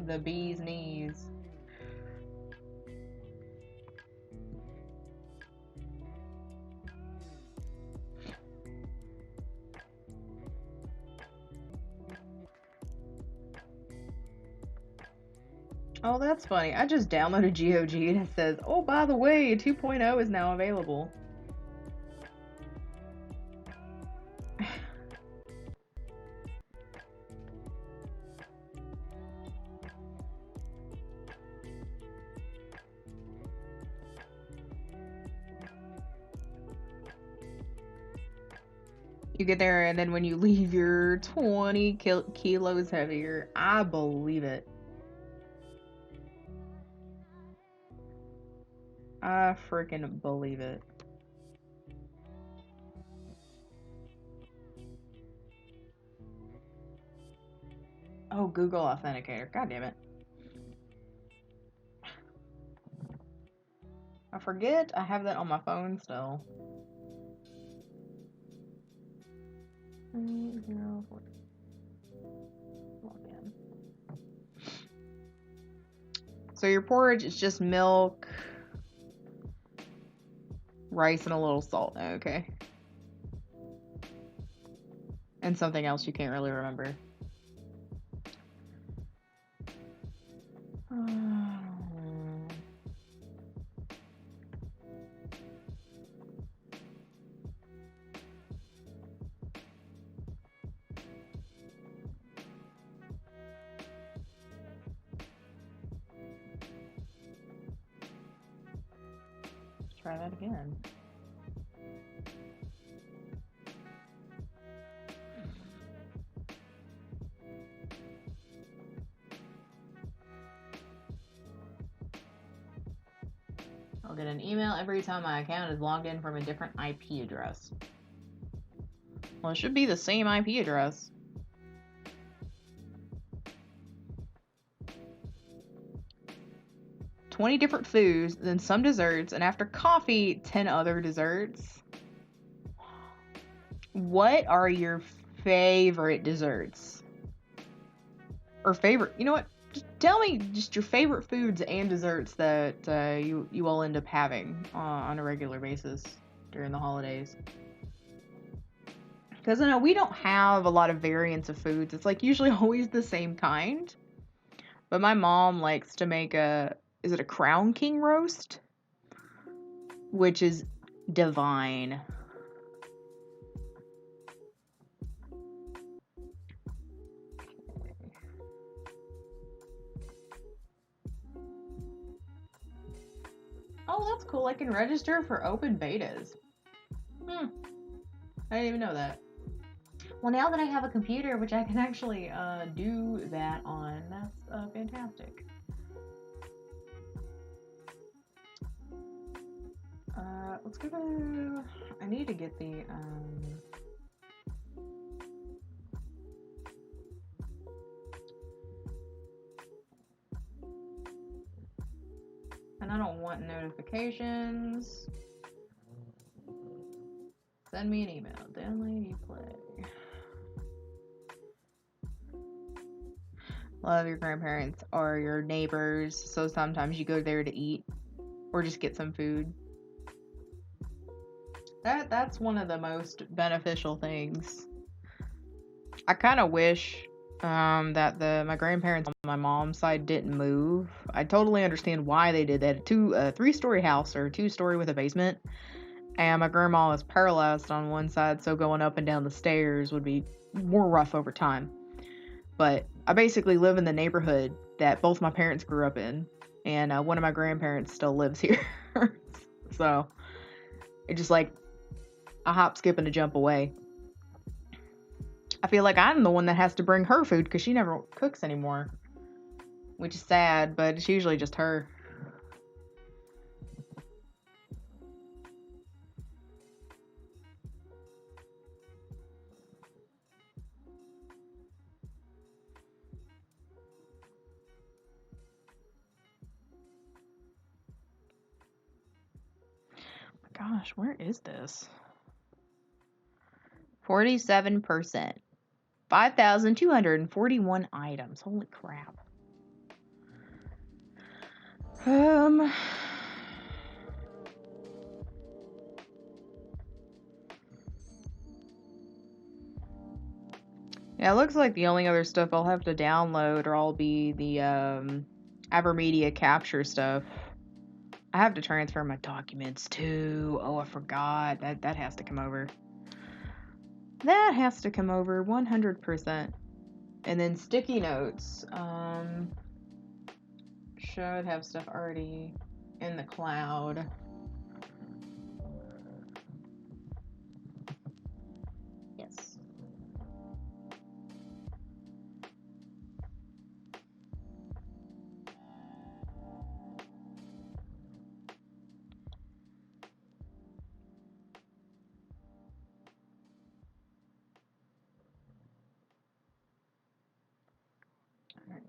the bee's knees. Oh, that's funny. I just downloaded GOG and it says, oh, by the way, 2.0 is now available. You get there and then when you leave, you're 20 kilos heavier. I believe it. I freaking believe it. Oh, Google Authenticator. God damn it. I forget I have that on my phone still. 304. Log in. So your porridge is just milk, rice, and a little salt. Okay. And something else you can't really remember. Try that again. I'll get an email every time my account is logged in from a different IP address. Well, it should be the same IP address. "20 different foods, then some desserts, and after coffee, 10 other desserts." What are your favorite desserts? Or favorite, you know what? Just tell me just your favorite foods and desserts that you all end up having on a regular basis during the holidays. Because I know we don't have a lot of variants of foods. It's like usually always the same kind. But my mom likes to make is it a Crown King roast? Which is divine. Oh, that's cool. I can register for open betas. I didn't even know that. Well, now that I have a computer, which I can actually do that on, that's fantastic. Let's go to... I need to get the... And I don't want notifications. Send me an email. Download, you play. A lot of your grandparents are your neighbors, so sometimes you go there to eat or just get some food. That's one of the most beneficial things. I kind of wish that my grandparents on my mom's side didn't move. I totally understand why they did that. A 3-story house or a 2-story with a basement, and my grandma is paralyzed on one side, so going up and down the stairs would be more rough over time. But I basically live in the neighborhood that both my parents grew up in, and one of my grandparents still lives here. So it's just like a hop, skip, and a jump away. I feel like I'm the one that has to bring her food because she never cooks anymore, which is sad, but it's usually just her. Gosh, where is this? 47%. 5,241 items. Holy crap. Yeah, it looks like the only other stuff I'll have to download or I'll be the Avermedia capture stuff. I have to transfer my documents too. Oh, I forgot. That has to come over. That has to come over 100%. And then sticky notes. Should have stuff already in the cloud. Yes.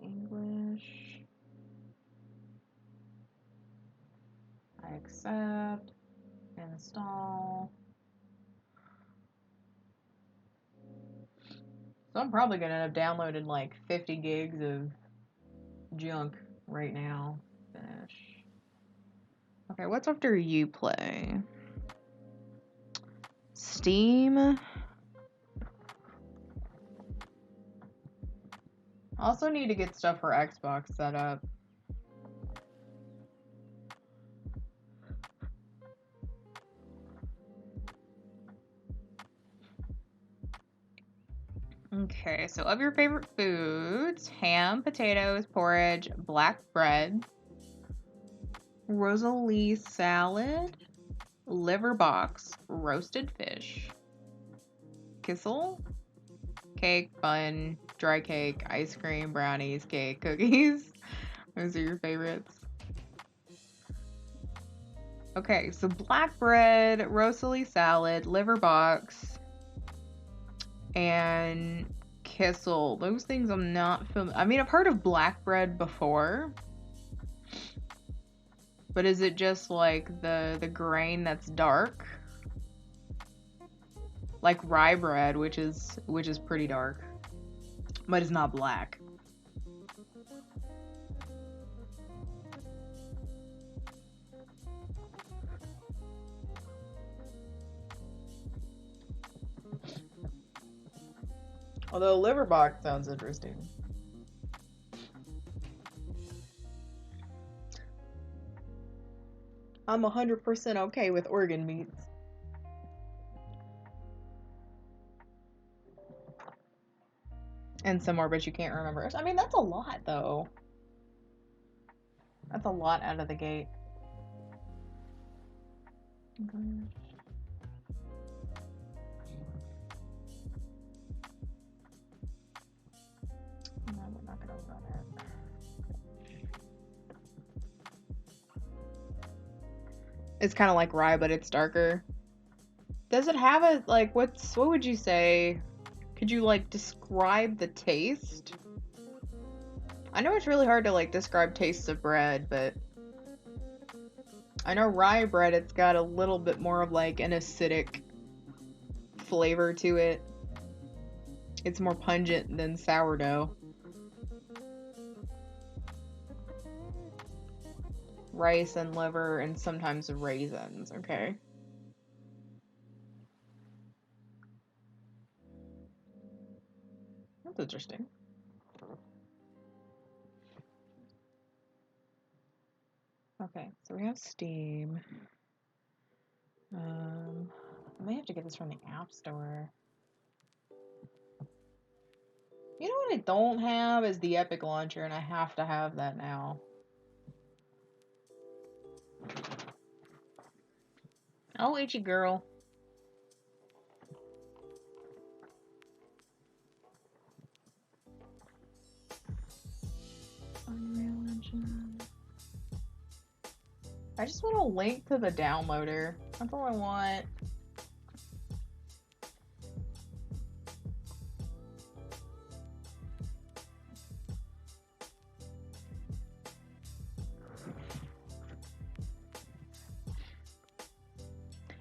English. I accept. Install. So I'm probably gonna end up downloading like 50 gigs of junk right now. Finish. Okay, what's after Uplay? Steam. Also need to get stuff for Xbox set up. Okay, so of your favorite foods: ham, potatoes, porridge, black bread, Rosalie salad, liver box, roasted fish, kissel, cake, bun, dry cake, ice cream, brownies, cake, cookies. Those are your favorites. Okay, so black bread, Rosalie salad, liver box, and kissel. Those things I'm not familiar. I mean, I've heard of black bread before, but is it just like the grain that's dark, like rye bread, which is pretty dark, but it's not black? Although liver box sounds interesting. I'm 100% okay with organ meats. And some more, but you can't remember. I mean, that's a lot, though. That's a lot out of the gate. No, we're not gonna run it. It's kind of like rye, but it's darker. Does it have a, like, what would you say? Could you, like, describe the taste? I know it's really hard to, like, describe tastes of bread, but I know rye bread, it's got a little bit more of, like, an acidic flavor to it. It's more pungent than sourdough. rice and liver and sometimes raisins. Okay. That's interesting. Okay, so we have Steam. I may have to get this from the App Store. You know what I don't have is the Epic Launcher, and I have to have that now. Oh, itchy girl. Unreal Engine. I just want a link to the downloader. That's all I want.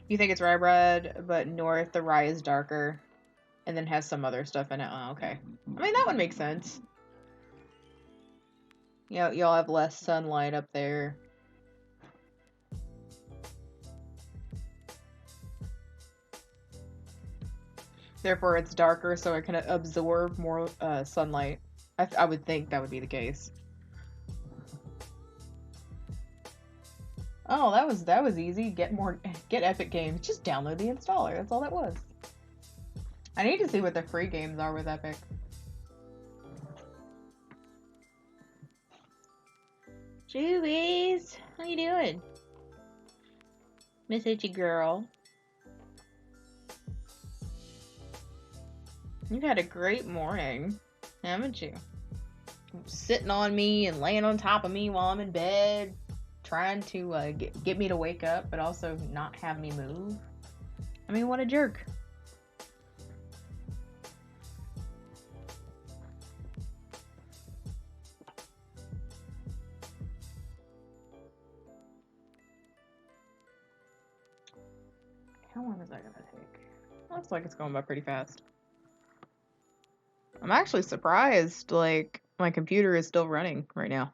You think it's rye bread, but north the rye is darker, and then has some other stuff in it. Oh, okay. I mean, that would make sense. You know, y'all have less sunlight up there. Therefore, it's darker, so it can absorb more sunlight. I would think that would be the case. Oh, that was easy. Get Epic Games. Just download the installer. That's all that was. I need to see what the free games are with Epic. Jubies, how you doing? Miss Itchy Girl. You've had a great morning, haven't you? Sitting on me and laying on top of me while I'm in bed, trying to get me to wake up, but also not have me move. I mean, what a jerk. How long is that gonna take? Looks like it's going by pretty fast. I'm actually surprised, like, my computer is still running right now.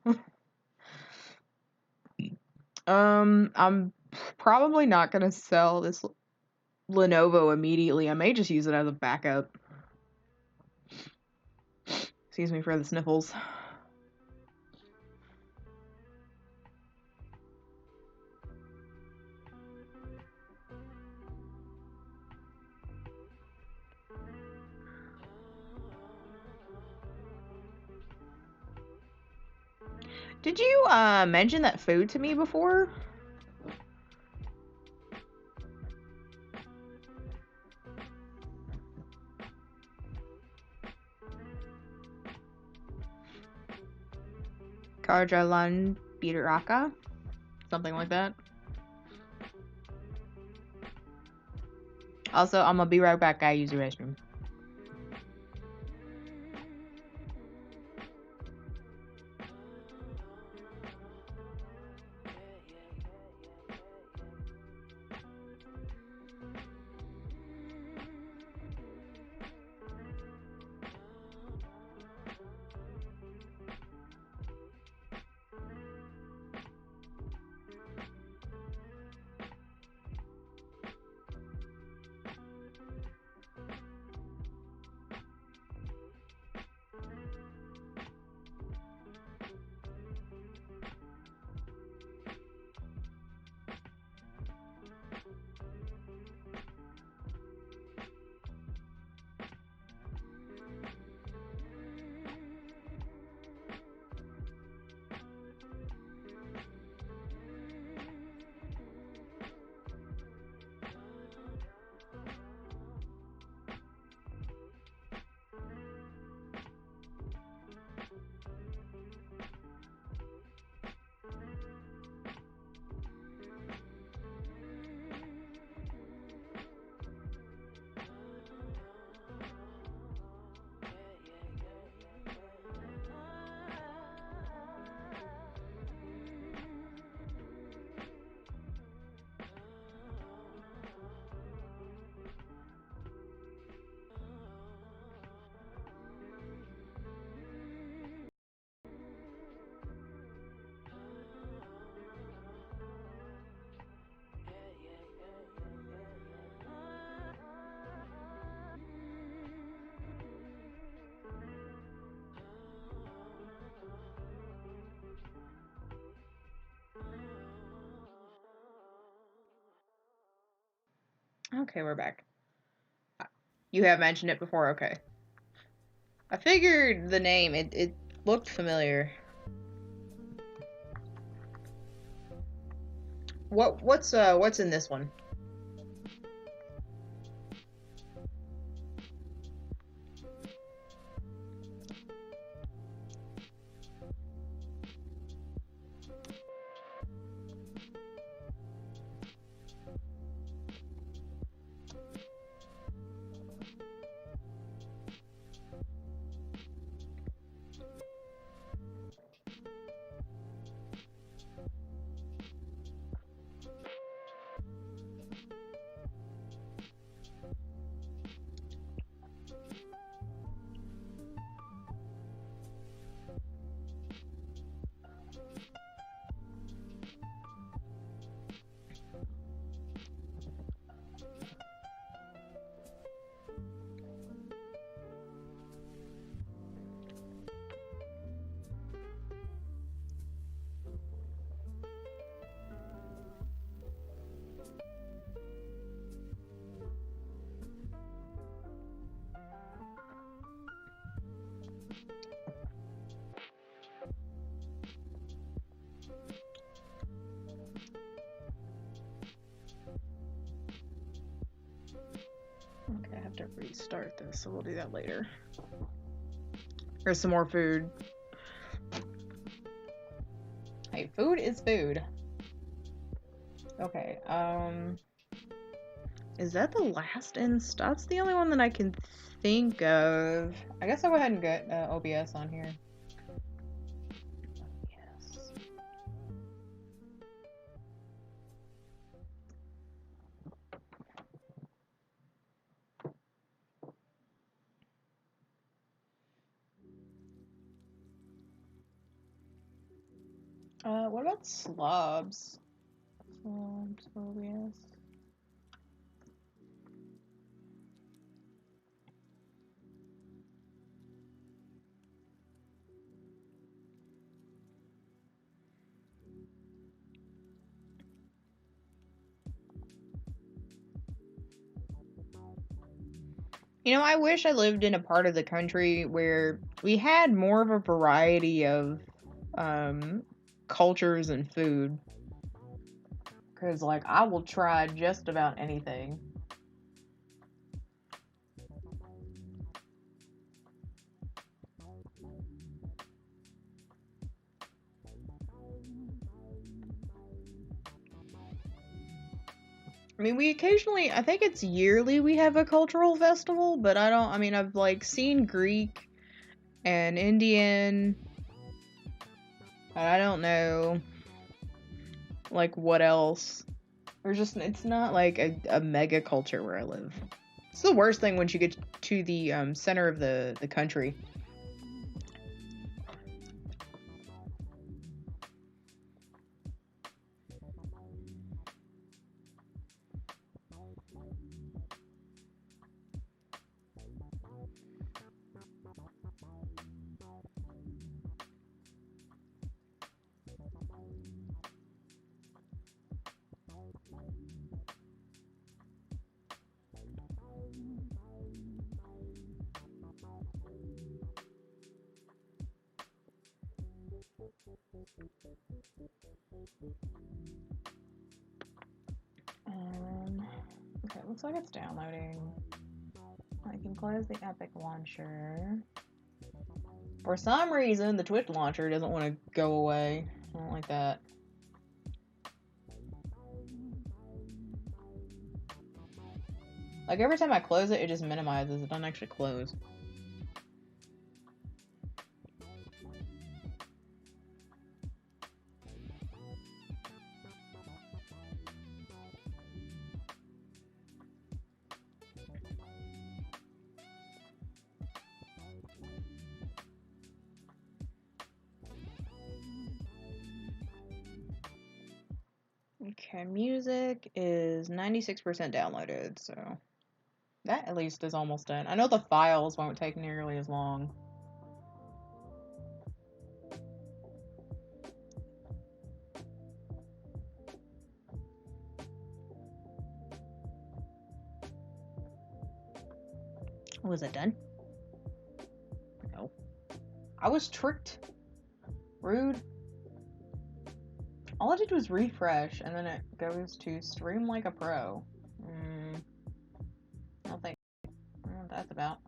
I'm probably not gonna sell this Lenovo immediately. I may just use it as a backup. Excuse me for the sniffles. Did you mention that food to me before? Karjalan Bitaraka? Something like that. Also, I'm gonna be right back. I use the restroom. Okay, we're back. You have mentioned it before, okay. I figured the name, it looked familiar. What's in this one? Okay, I have to restart this, so we'll do that later. Here's some more food. Hey, food is food. Okay, is that the last that's the only one that I can think of. I guess I'll go ahead and get OBS on here. Yes. What about slobs? Slobs, OBS. You know, I wish I lived in a part of the country where we had more of a variety of cultures and food. Because, like, I will try just about anything. I mean, we occasionally, I think it's yearly we have a cultural festival, but I've, like, seen Greek and Indian, and I don't know, like, what else. It's not, like, a mega culture where I live. It's the worst thing once you get to the center of the country. Okay, looks like it's downloading. I can close the Epic launcher. For some reason, the Twitch launcher doesn't want to go away. I don't like that. Like, every time I close it, it just minimizes. It doesn't actually close. Okay, music is 96% downloaded, so that at least is almost done. I know the files won't take nearly as long. Was it done? No. I was tricked. Rude. All I did was refresh, and then it goes to stream like a pro. I don't think I don't know what that's about.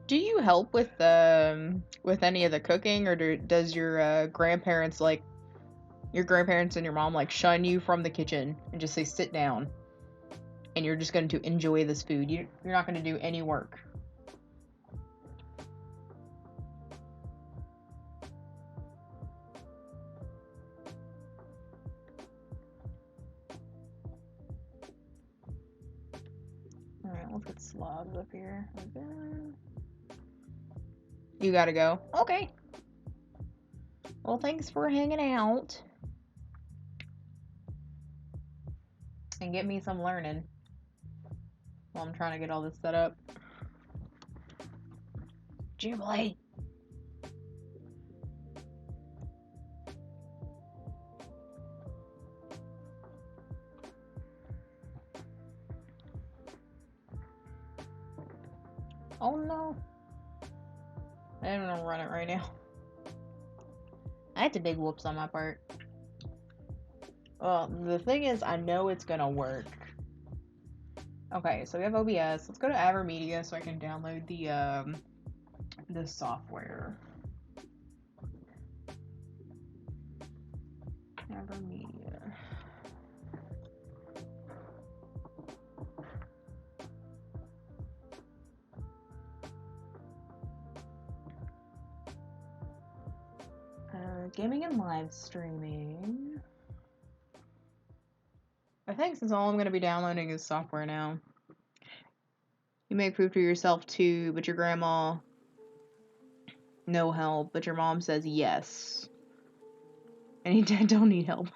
Do you help with any of the cooking, or does your grandparents like your grandparents and your mom like shun you from the kitchen and just say sit down, and you're just going to enjoy this food? You're not going to do any work. All right, let's get slobs up here. You gotta go. Okay. Well, thanks for hanging out. And get me some learning while I'm trying to get all this set up. Jubilee. Oh no. I don't know run it right now. That's a big whoops on my part. Well, the thing is, I know it's gonna work. Okay, so we have OBS. Let's go to AverMedia so I can download the software. AverMedia. Gaming and live streaming. I think since all I'm going to be downloading is software now. You make food for yourself too, but your grandma, no help, but your mom says yes. And your dad don't need help.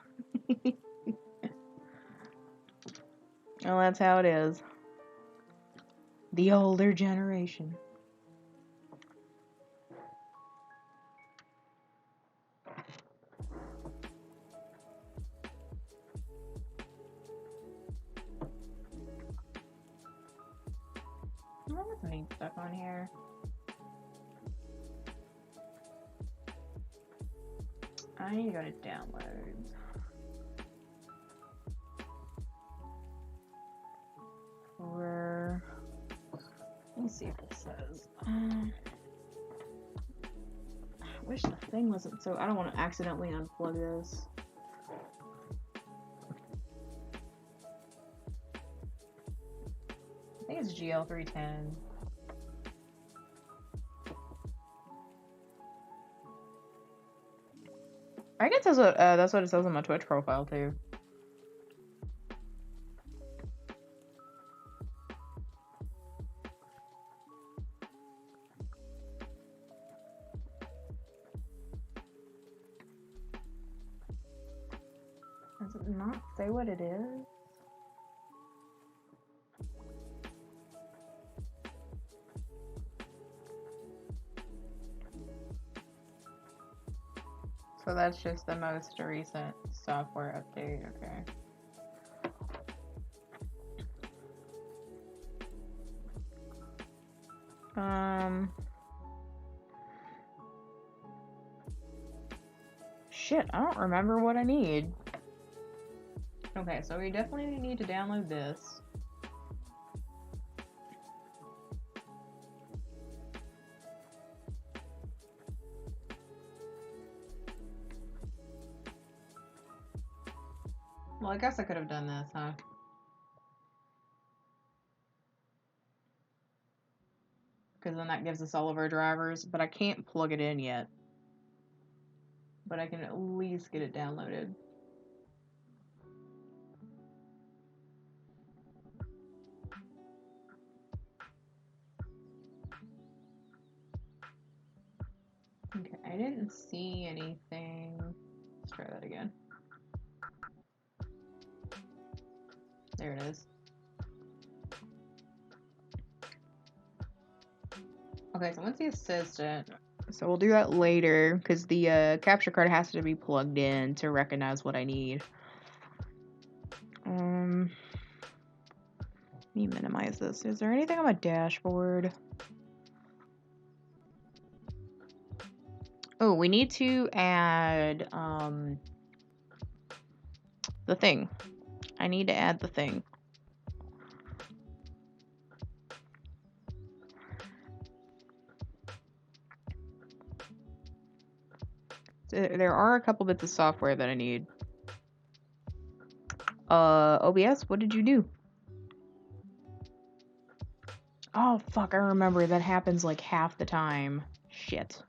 Well, that's how it is. The older generation. Oh, that's some neat stuff on here. I need to go to downloads. Let me see if it says. I wish the thing wasn't so. I don't want to accidentally unplug this. I think it's GL310. I guess that's what it says on my Twitch profile too. Does it not say what it is? So that's just the most recent software update, okay. Shit, I don't remember what I need. Okay, so we definitely need to download this. Well, I guess I could have done this, huh? Because then that gives us all of our drivers, but I can't plug it in yet. But I can at least get it downloaded. Okay, I didn't see anything. Let's try that again. There it is. Okay, so once the assistant. So we'll do that later because the capture card has to be plugged in to recognize what I need. Let me minimize this. Is there anything on my dashboard? Oh, we need to add the thing. I need to add the thing. There are a couple bits of software that I need. OBS, what did you do? Oh, fuck, I remember. That happens like half the time. Shit.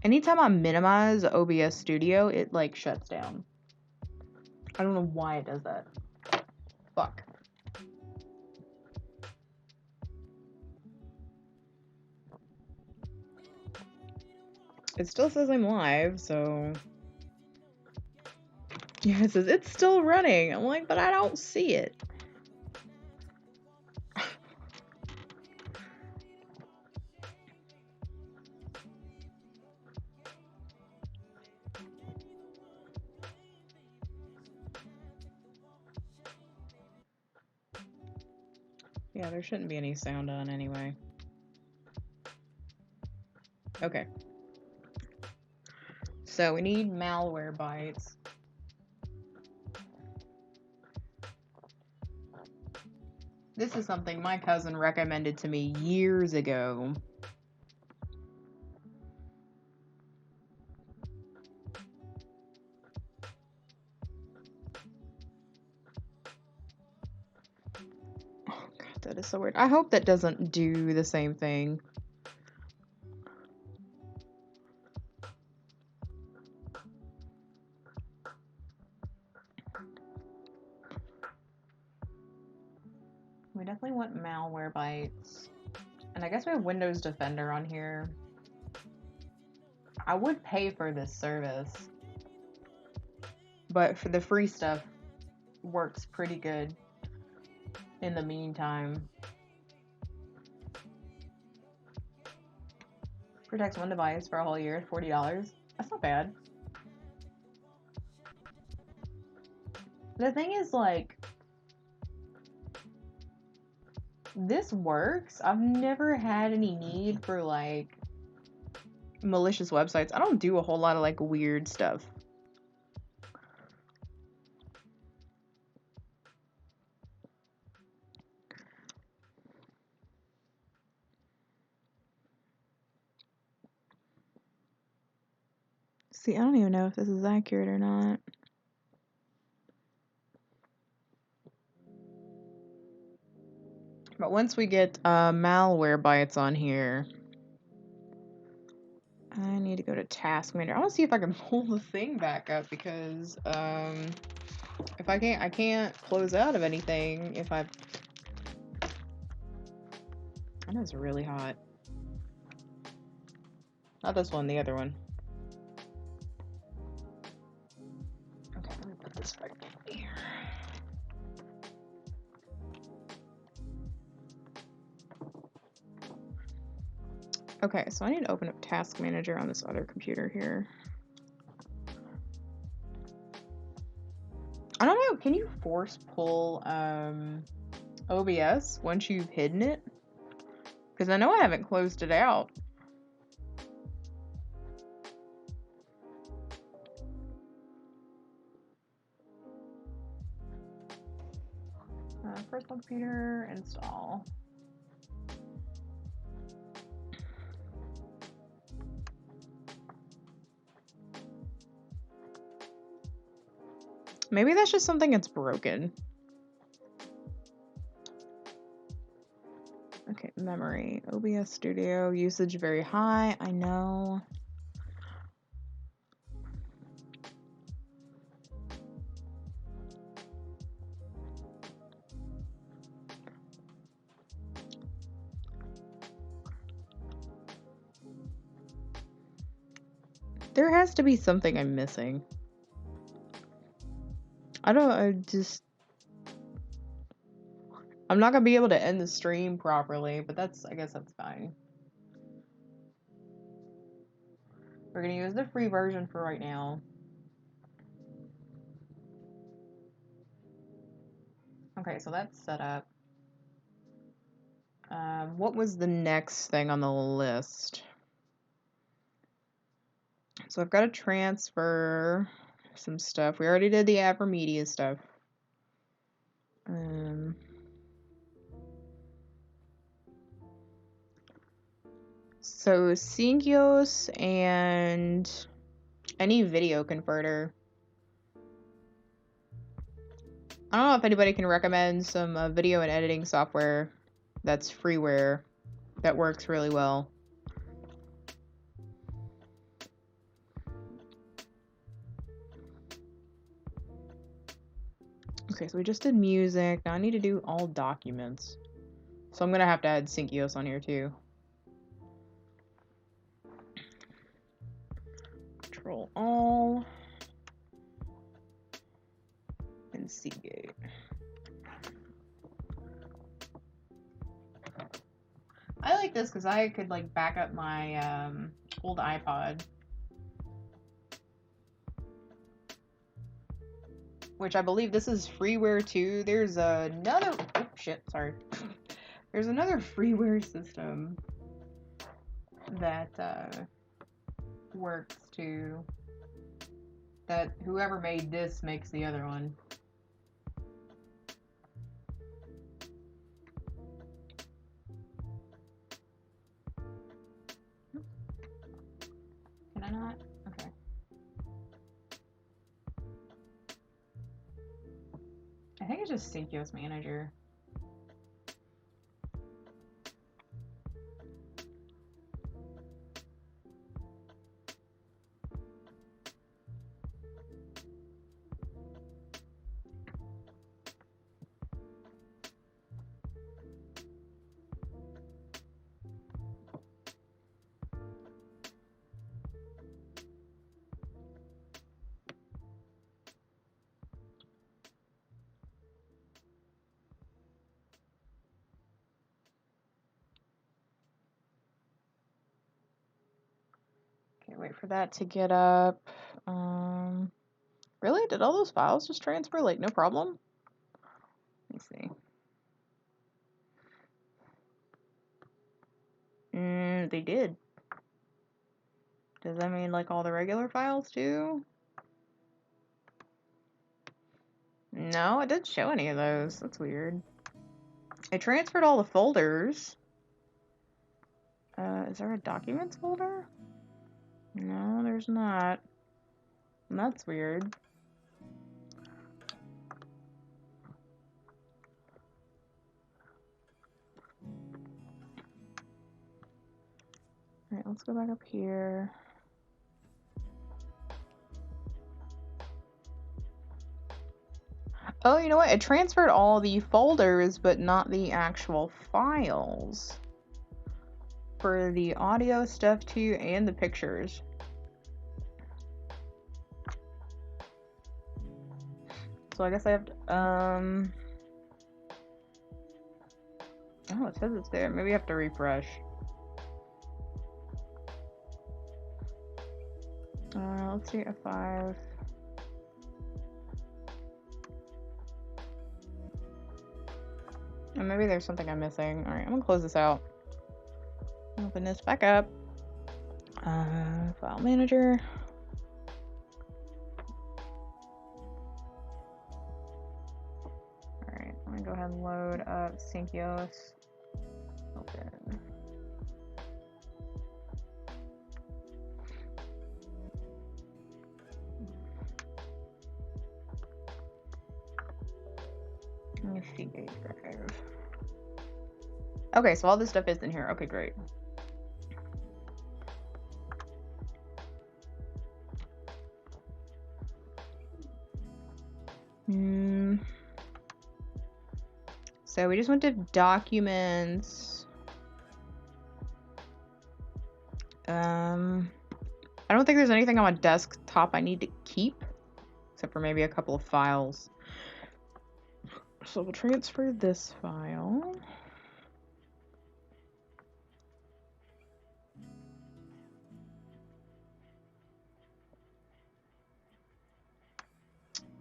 Anytime I minimize OBS Studio, it like shuts down. I don't know why it does that. Fuck. It still says I'm live, so... Yeah, it says it's still running. I'm like, but I don't see it. Yeah, there shouldn't be any sound on anyway. Okay. So we need malware bytes. This is something my cousin recommended to me years ago. Oh god, that is so weird. I hope that doesn't do the same thing. We definitely want malware bytes. And I guess we have Windows Defender on here. I would pay for this service. But for the free stuff works pretty good in the meantime. Protects one device for a whole year, $40. That's not bad. The thing is, like, this works. I've never had any need for, like, malicious websites. I don't do a whole lot of, like, weird stuff. See, I don't even know if this is accurate or not. But once we get malware bytes on here, I need to go to task manager. I want to see if I can pull the thing back up because if I can't close out of anything if I know it's really hot. Not this one, the other one. Okay, let me put this back here. Okay, so I need to open up Task Manager on this other computer here. I don't know, can you force pull OBS once you've hidden it? Because I know I haven't closed it out. Personal computer, install. Maybe that's just something that's broken. Okay, memory. OBS Studio, usage very high, I know. There has to be something I'm missing. I I'm not gonna be able to end the stream properly, but I guess that's fine. We're gonna use the free version for right now. Okay, so that's set up. What was the next thing on the list? So I've got to transfer some stuff. We already did the AverMedia stuff. So Syngios and any video converter. I don't know if anybody can recommend some video and editing software that's freeware that works really well. Okay, so we just did music. Now I need to do all documents. So I'm going to have to add Syngios on here too. Control all. And Seagate. I like this because I could like back up my old iPod. Which I believe this is freeware too. There's another, oh shit, sorry. There's another freeware system that works too. That whoever made this makes the other one. Can I not? Okay. I think it's just Syngios Manager. Wait for that to get up. Really? Did all those files just transfer? Like, no problem? Let me see. They did. Does that mean, like, all the regular files, too? No, it didn't show any of those. That's weird. It transferred all the folders. Is there a documents folder? No, there's not. That's weird. Alright, let's go back up here. Oh, you know what? It transferred all the folders, but not the actual files. For the audio stuff too, and the pictures. So I guess I have to, oh, it says it's there. Maybe I have to refresh. Let's see, F5. And maybe there's something I'm missing. Alright, I'm gonna close this out. Open this back up. File manager. Alright, I'm gonna go ahead and load up Syngios. Open. Let me see drive. Okay, so all this stuff is in here. Okay, great. So we just went to documents. I don't think there's anything on my desktop I need to keep, except for maybe a couple of files. So we'll transfer this file.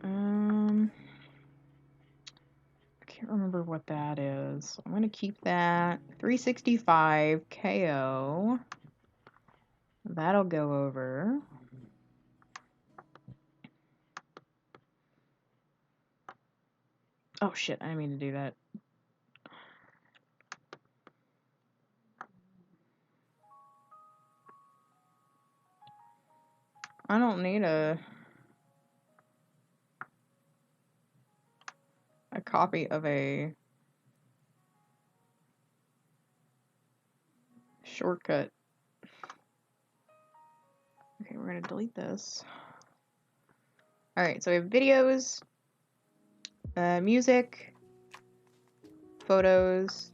I can't remember what that is. I'm going to keep that. 365 KO. That'll go over. Oh shit, I didn't mean to do that. I don't need a copy of a shortcut. Okay, we're gonna delete this. Alright, so we have videos, music, photos,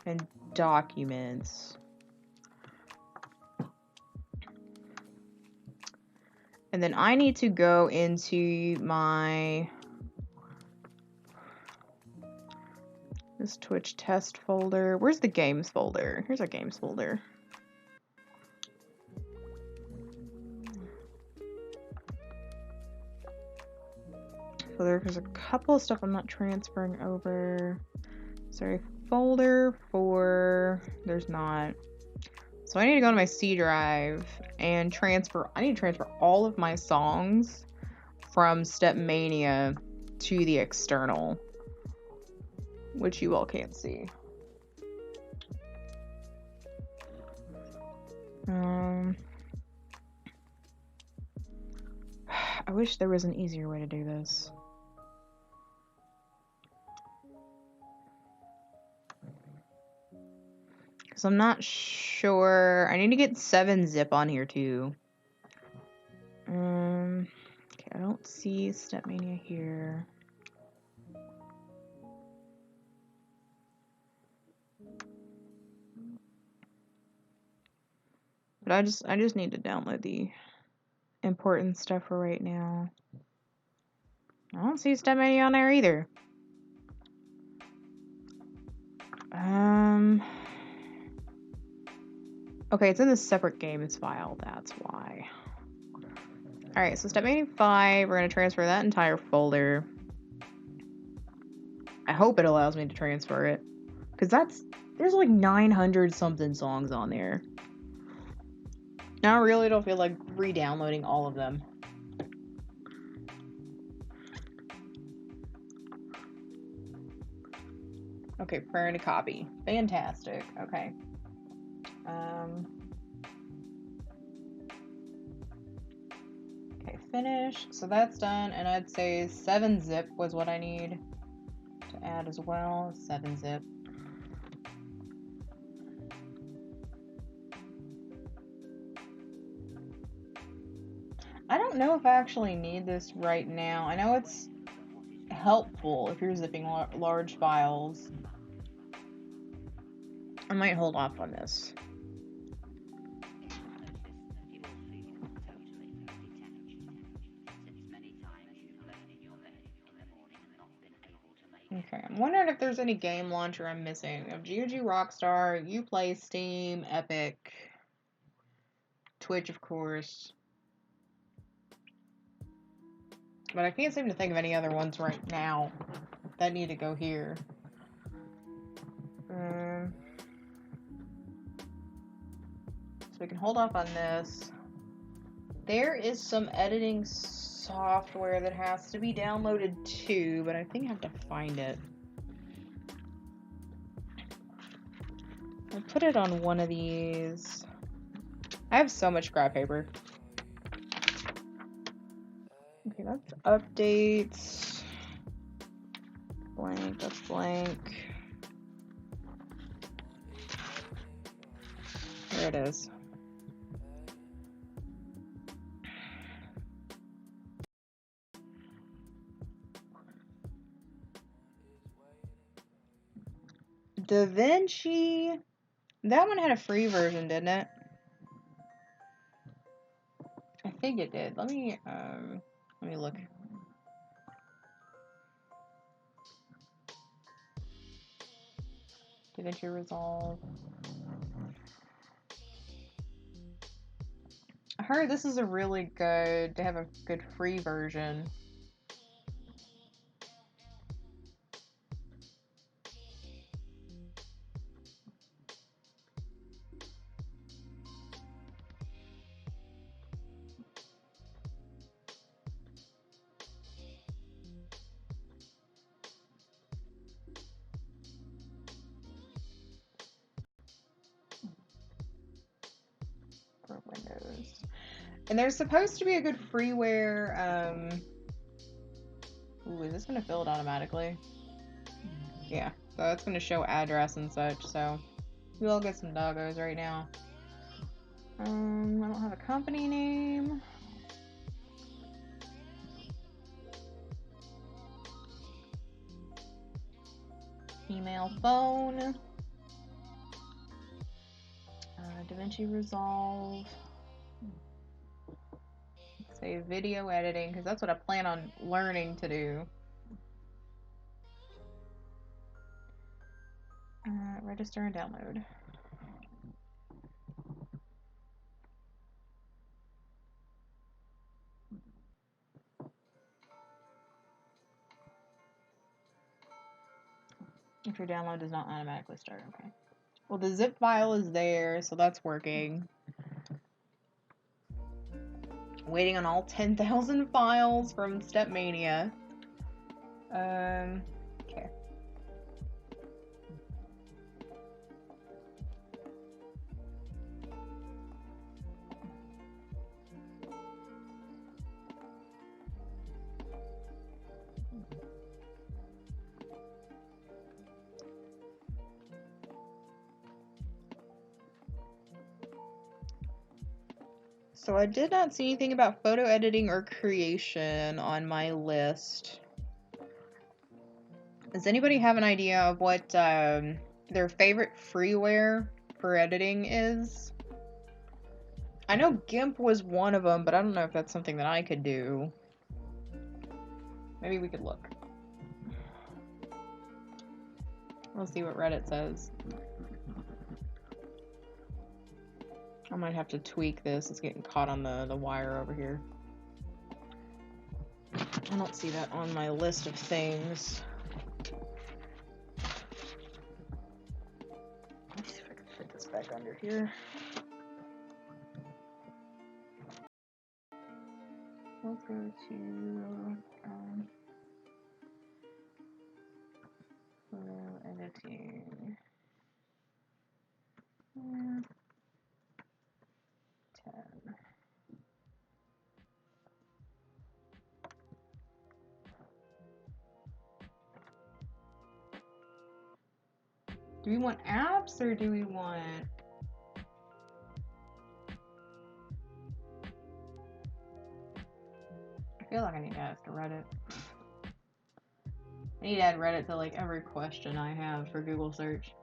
and documents. And then I need to go into my this Twitch test folder. Where's the games folder? Here's our games folder. So there's a couple of stuff I'm not transferring over. Sorry, folder for there's not. So I need to go to my C drive and transfer. I need to transfer all of my songs from Stepmania to the external, which you all can't see. I wish there was an easier way to do this. Because I'm not sure. I need to get 7-zip on here too. Okay, I don't see Stepmania here. But I just need to download the important stuff for right now. I don't see Stepmania on there either. Okay, it's in the separate games file, that's why. Alright, so Stepmania 5, we're gonna transfer that entire folder. I hope it allows me to transfer it. Because there's like 900 something songs on there. Now I really don't feel like re-downloading all of them. Okay, preparing to copy. Fantastic. Okay. Okay, finish. So that's done, and I'd say 7-zip was what I need to add as well. 7-zip. I don't know if I actually need this right now. I know it's helpful if you're zipping large files. I might hold off on this. Okay, I'm wondering if there's any game launcher I'm missing. Of GOG Rockstar, Uplay, Steam, Epic, Twitch, of course. But I can't seem to think of any other ones right now that need to go here. So we can hold off on this. There is some editing software that has to be downloaded too, but I think I have to find it. I'll put it on one of these. I have so much scrap paper. Okay, that's updates. Blank, that's blank. There it is. DaVinci, that one had a free version, didn't it? I think it did. Let me look. DaVinci Resolve. I heard this is a really good, to have a good free version. For Windows. And there's supposed to be a good freeware, ooh, is this gonna fill it automatically? Yeah, so it's gonna show address and such, so we'll get some doggos right now. I don't have a company name. Email, phone. DaVinci Resolve. Say video editing, because that's what I plan on learning to do. Register and download. If your download does not automatically start, okay. Well, the zip file is there, so that's working. Waiting on all 10,000 files from Stepmania. Okay. So I did not see anything about photo editing or creation on my list. Does anybody have an idea of what their favorite freeware for editing is? I know GIMP was one of them, but I don't know if that's something that I could do. Maybe we could look. We'll see what Reddit says. I might have to tweak this. It's getting caught on the wire over here. I don't see that on my list of things. Let's see if I can fit this back under here. We'll go to photo editing. 10. Do we want apps or do we want... I feel like I need to ask Reddit. I need to add Reddit to like every question I have for Google search.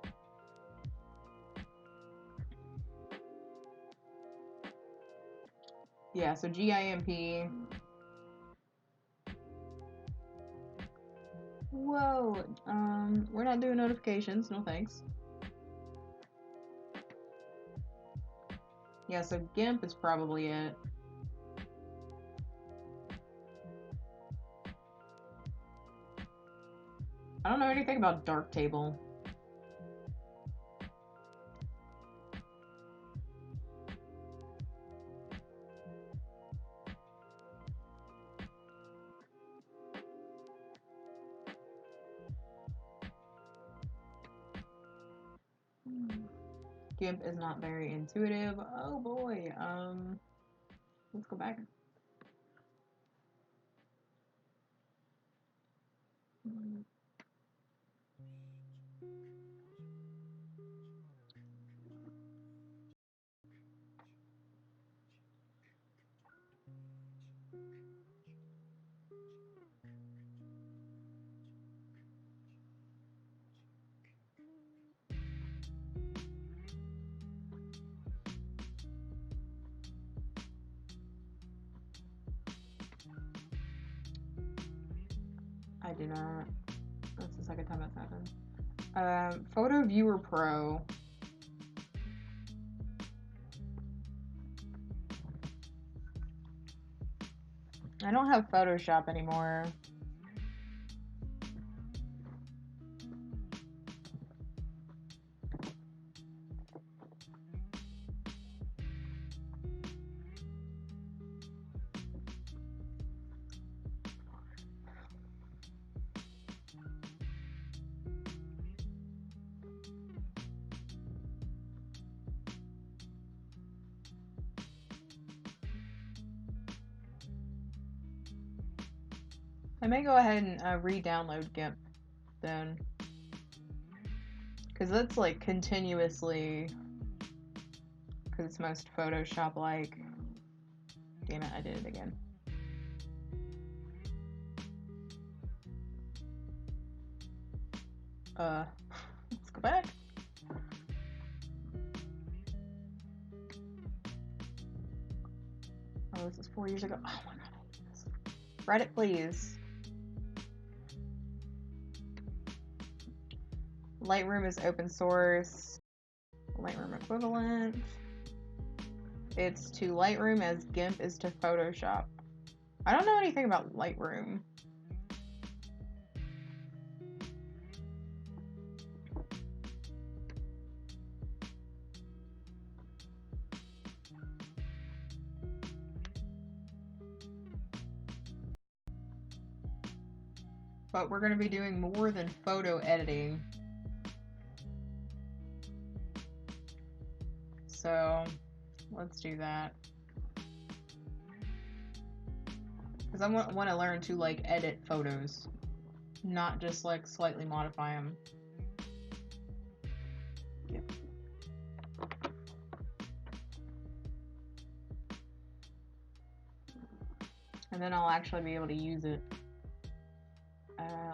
Yeah, so GIMP. Whoa, we're not doing notifications, no thanks. Yeah, so GIMP is probably it. I don't know anything about Darktable. GIMP is not very intuitive. Oh boy, let's go back. I do not. That's the second time that's happened. Photo Viewer Pro. I don't have Photoshop anymore. I may go ahead and re-download GIMP then, because that's like continuously, because it's most Photoshop-like. Damn it, I did it again. Let's go back. Oh, this is 4 years ago. Oh my god, I hate this. Reddit, please. Lightroom is open source. Lightroom equivalent. It's to Lightroom as GIMP is to Photoshop. I don't know anything about Lightroom. But we're going to be doing more than photo editing. So let's do that. Because I want to learn to like edit photos, not just like slightly modify them. Yep. And then I'll actually be able to use it.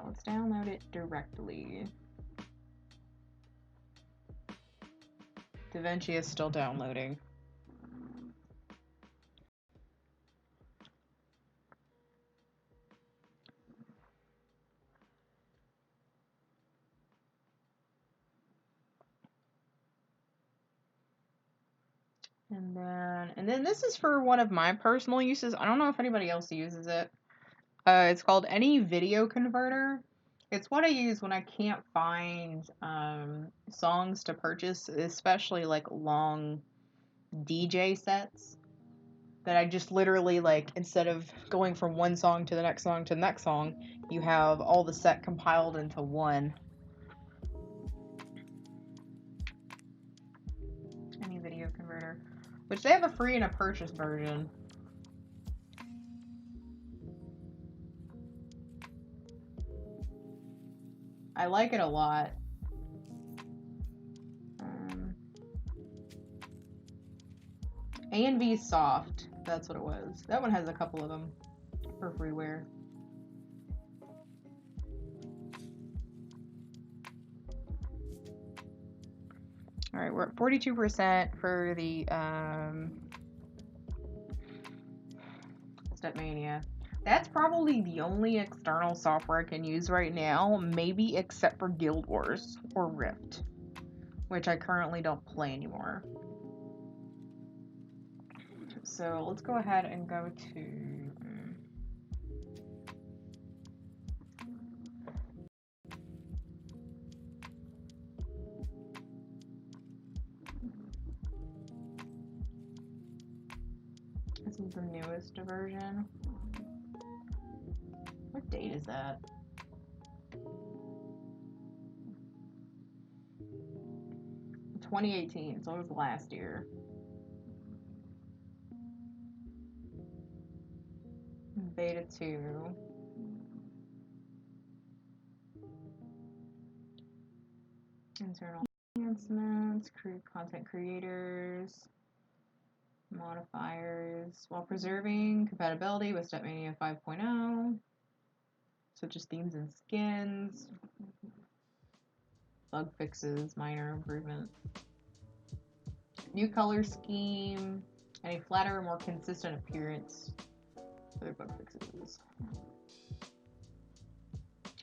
Let's download it directly. DaVinci is still downloading. And then this is for one of my personal uses. I don't know if anybody else uses it. It's called Any Video Converter. It's what I use when I can't find songs to purchase, especially like long DJ sets. That I just literally like, instead of going from one song to the next song to the next song, you have all the set compiled into one. Any Video Converter. Which they have a free and a purchase version. I like it a lot. A&V Soft, that's what it was. That one has a couple of them for freeware. All right, we're at 42% for the Stepmania. That's probably the only external software I can use right now, maybe except for Guild Wars or Rift, which I currently don't play anymore. So let's go ahead and go to this is the newest version. What date is that? $2018, so it was last year. Beta 2. Internal enhancements, content creators, modifiers, while preserving compatibility with Stepmania 5.0, such as themes and skins, bug fixes, minor improvement, new color scheme, and a flatter, more consistent appearance. Other bug fixes.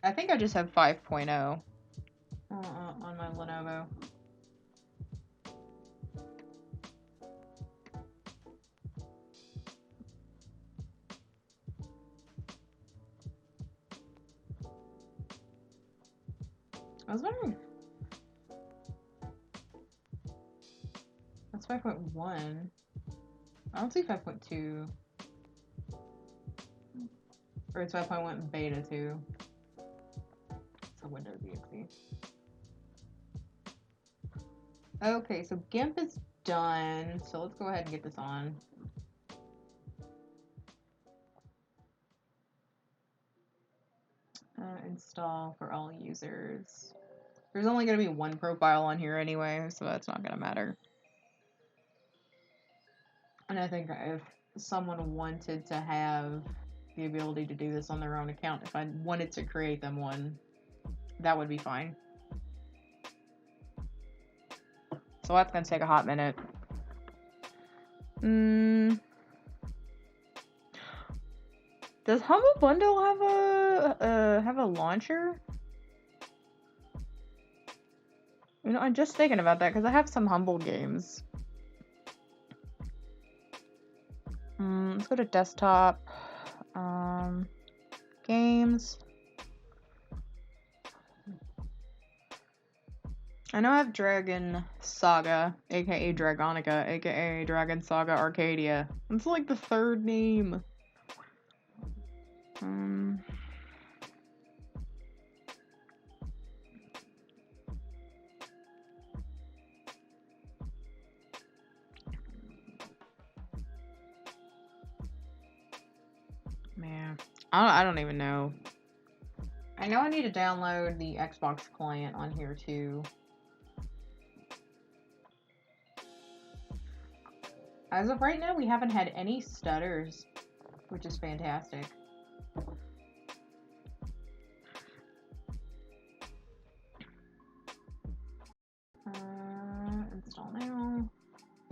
I think I just have 5.0 on my Lenovo. I was wondering. That's 5.1. I don't see 5.2. Or it's 5.1 beta 2. It's a Windows exe. Okay, so GIMP is done. So let's go ahead and get this on. Install for all users. There's only going to be one profile on here anyway, so that's not going to matter. And I think if someone wanted to have the ability to do this on their own account, if I wanted to create them one, that would be fine. So that's going to take a hot minute. Does Humble Bundle have a launcher? You know, I'm just thinking about that because I have some Humble games. Let's go to desktop. Games. I know I have Dragon Saga, aka Dragonica, aka Dragon Saga Arcadia. It's like the third name. Man, I don't even know. I know I need to download the Xbox client on here too. As of right now, we haven't had any stutters, which is fantastic. Install now.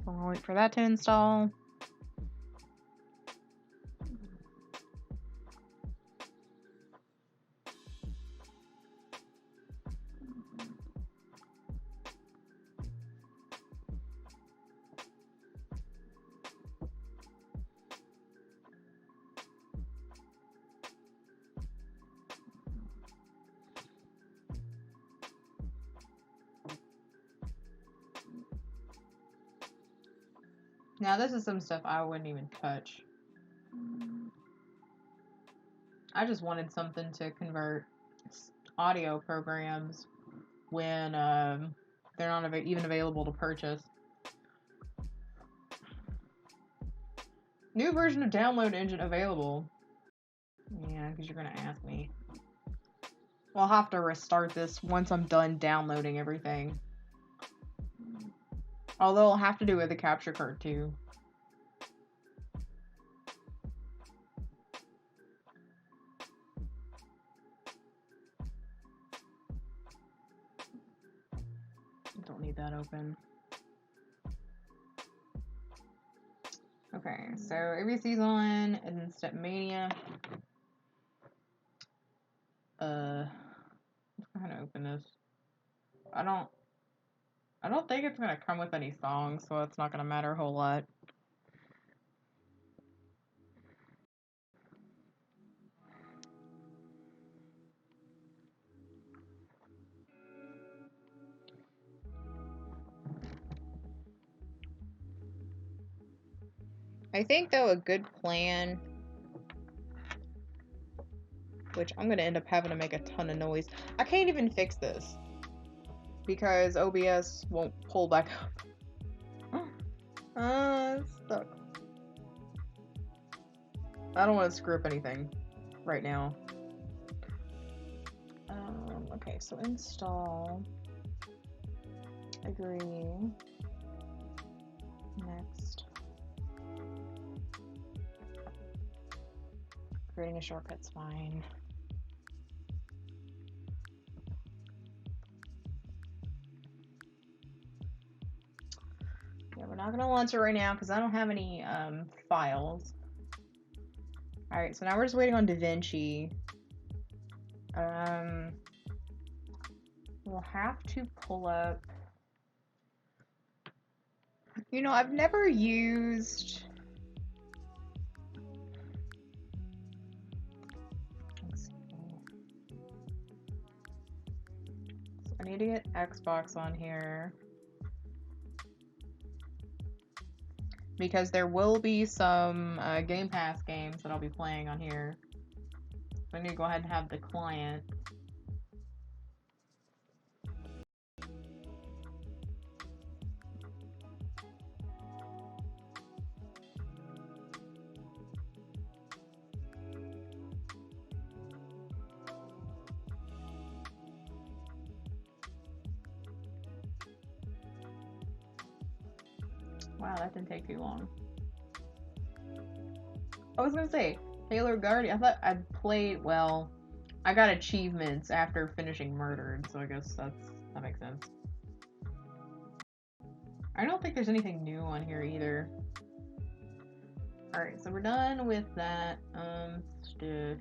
I'll wait for that to install. Now this is some stuff I wouldn't even touch. I just wanted something to convert audio programs when they're not even available to purchase. New version of download engine available. Yeah, because you're gonna ask me. I'll have to restart this once I'm done downloading everything. Although I'll have to do it with a capture card too. Don't need that open. Okay, so ABC's on, and then Step Mania. I'm gonna open this. I don't think it's gonna come with any songs, so it's not gonna matter a whole lot. I think, though, a good plan, which I'm gonna end up having to make a ton of noise. I can't even fix this because OBS won't pull back up. It's stuck. I don't want to screw up anything right now. Okay, so install. Agree. Next. Creating a shortcut's fine. Yeah, we're not gonna launch it right now because I don't have any files. Alright, so now we're just waiting on DaVinci. We'll have to pull up. You know, I've never used. Let's see. So I need to get Xbox on here because there will be some Game Pass games that I'll be playing on here. So I need to go ahead and have the client. Wow, that didn't take too long. I was gonna say, Halo Guardian, I thought I'd played, well, I got achievements after finishing Murdered, so I guess that makes sense. I don't think there's anything new on here either. Alright, so we're done with that, stuff.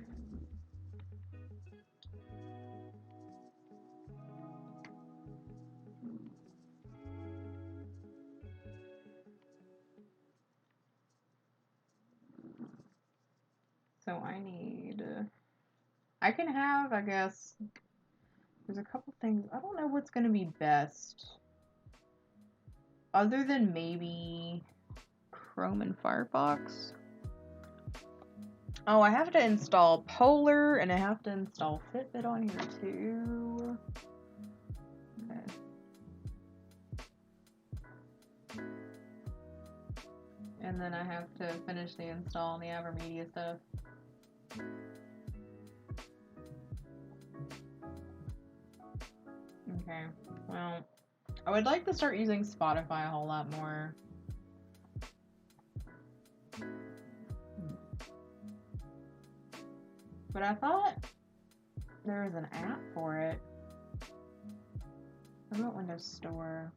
So I need, I can have, I guess, there's a couple things, I don't know what's gonna be best. Other than maybe Chrome and Firefox. Oh, I have to install Polar, and I have to install Fitbit on here too. Okay. And then I have to finish the install on the Avermedia stuff. Okay, well, I would like to start using Spotify a whole lot more. But I thought there was an app for it. What about Windows Store?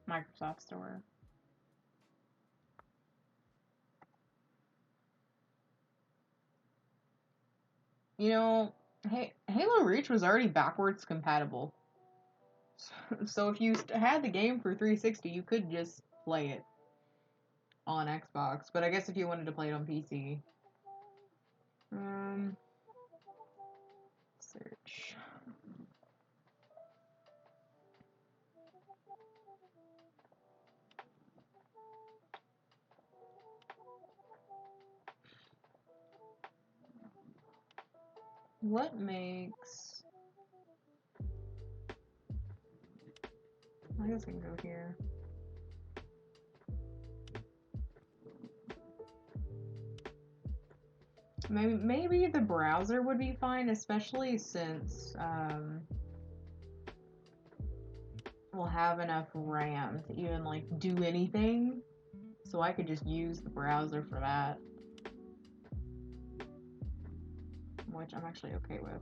Microsoft Store. You know, hey, Halo Reach was already backwards compatible. So if you had the game for 360, you could just play it on Xbox. But I guess if you wanted to play it on PC. Search. What makes... I guess I can go here. Maybe the browser would be fine, especially since we'll have enough RAM to even like do anything. So I could just use the browser for that. Which I'm actually okay with.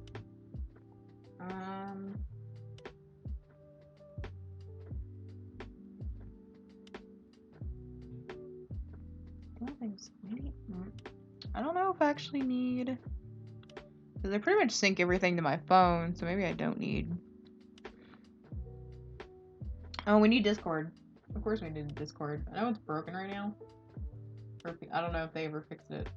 I don't know if I actually need, because I pretty much sync everything to my phone, so maybe I don't need. Oh, we need Discord. Of course we need Discord. I know it's broken right now. I don't know if they ever fixed it.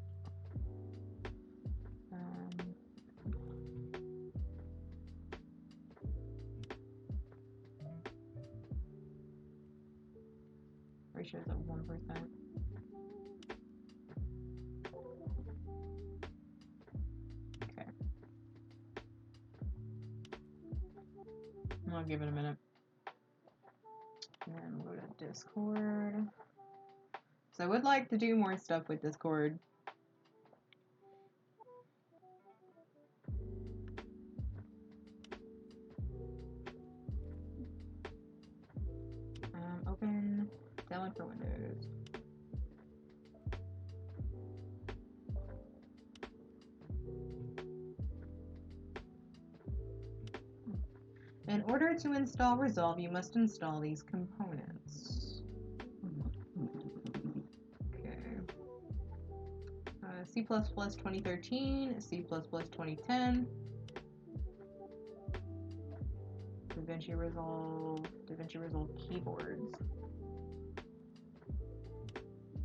Ratio's at 1%. Okay. I'll give it a minute. And then we'll go to Discord. So I would like to do more stuff with Discord. Open, download for Windows. In order to install Resolve, you must install these components. Okay. C++ 2013, C++ 2010, DaVinci Resolve keyboards.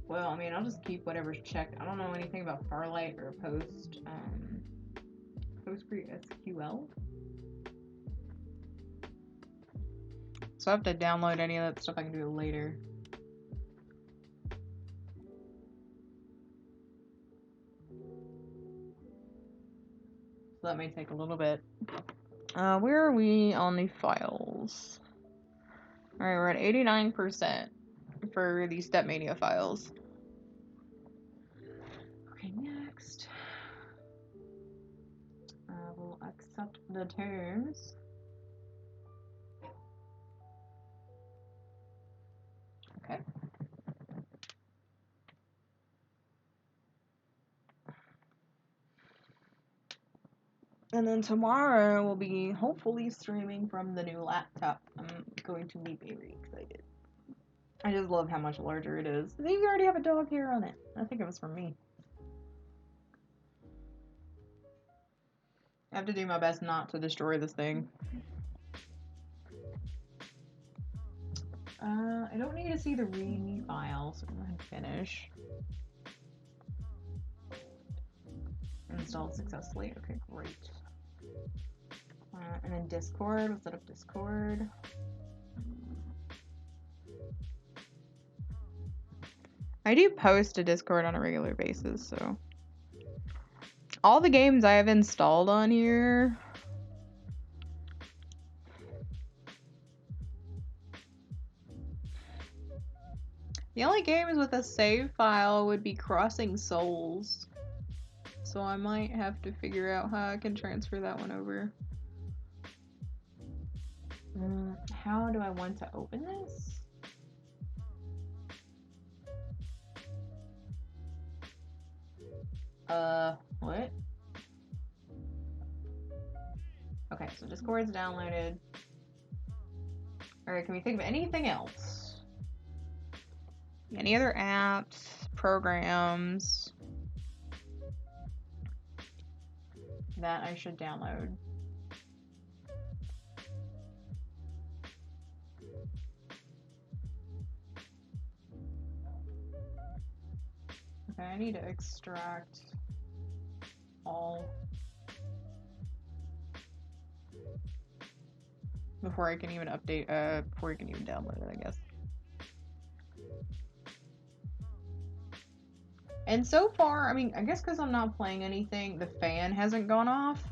Well, I mean, I'll just keep whatever's checked. I don't know anything about Farlight or PostgreSQL. So I have to download any of that stuff. I can do it later. So that may take a little bit. Where are we on the files? Alright, we're at 89% for these StepMania files. Okay, next. We'll accept the terms. Okay. And then tomorrow we'll be hopefully streaming from the new laptop. I'm going to be very excited. I just love how much larger it is. I think you already have a dog hair on it. I think it was from me. I have to do my best not to destroy this thing. I don't need to see the README file, so I'm going to finish. Installed successfully. Okay, great. And then Discord. We'll set up Discord. I do post to Discord on a regular basis, so. All the games I have installed on here. The only games with a save file would be Crossing Souls. So I might have to figure out how I can transfer that one over. How do I want to open this? What? Okay, so Discord's downloaded. Alright, can we think of anything else? Any other apps, programs that I should download? Okay, I need to extract all before I can even update, before I can even download it, I guess. And so far, I mean, I guess because I'm not playing anything, the fan hasn't gone off,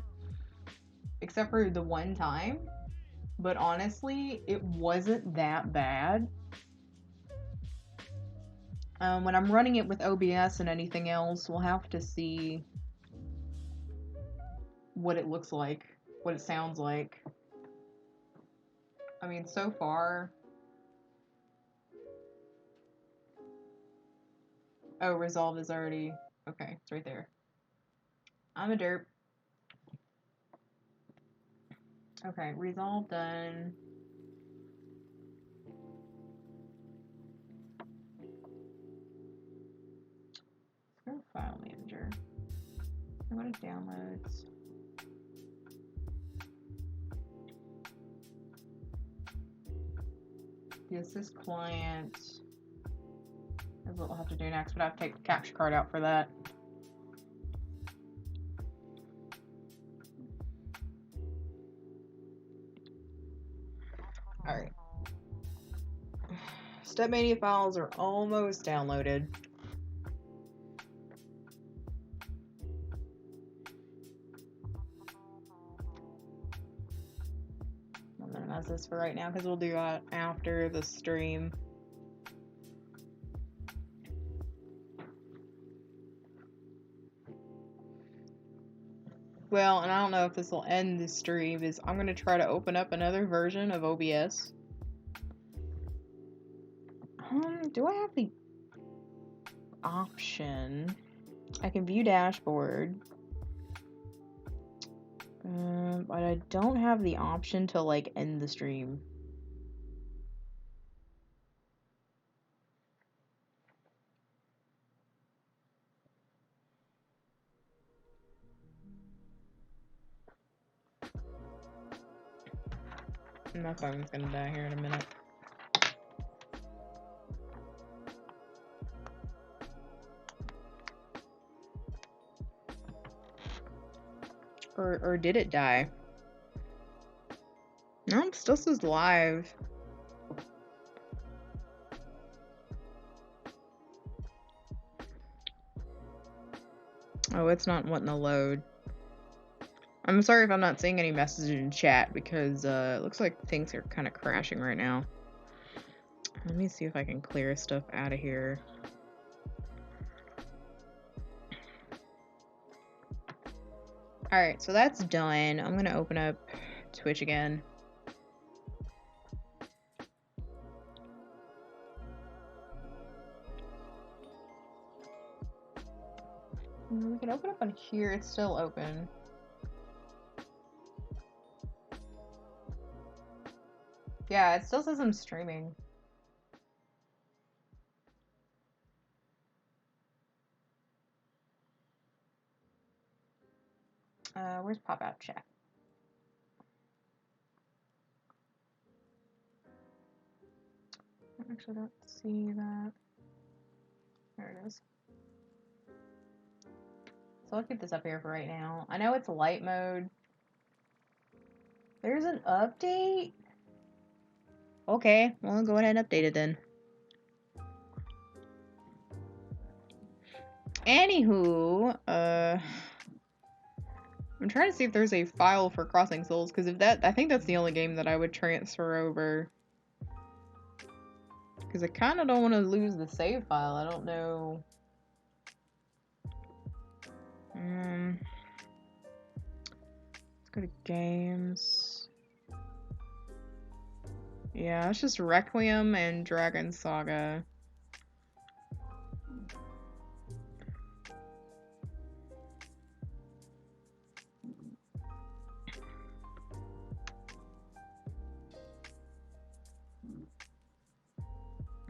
except for the one time. But honestly, it wasn't that bad. When I'm running it with OBS and anything else, we'll have to see what it looks like, what it sounds like. I mean, so far... Oh, Resolve is already... Okay, it's right there. I'm a derp. Okay, Resolve done. Let's go to File Manager. I go to Downloads. The Assist client is what we'll have to do next, but I have to take the capture card out for that. Alright. StepMania files are almost downloaded. I'm gonna minimize this for right now because we'll do that after the stream. Well, and I don't know if this will end the stream, is I'm going to try to open up another version of OBS. Do I have the option? I can view dashboard. But I don't have the option to, like, end the stream. My phone's gonna die here in a minute. Or did it die? No, it still says live. Oh, it's not wanting to load. I'm sorry if I'm not seeing any messages in chat because it looks like things are kind of crashing right now. Let me see if I can clear stuff out of here. Alright, so that's done. I'm gonna open up Twitch again. We can open up on here, it's still open. Yeah, it still says I'm streaming. Where's pop-out chat? I actually don't see that. There it is. So I'll keep this up here for right now. I know it's light mode. There's an update? Okay, well, I'll go ahead and update it then. Anywho, I'm trying to see if there's a file for Crossing Souls, because if that, I think that's the only game that I would transfer over. Because I kind of don't want to lose the save file. I don't know. Let's go to games. Yeah, it's just Requiem and Dragon Saga.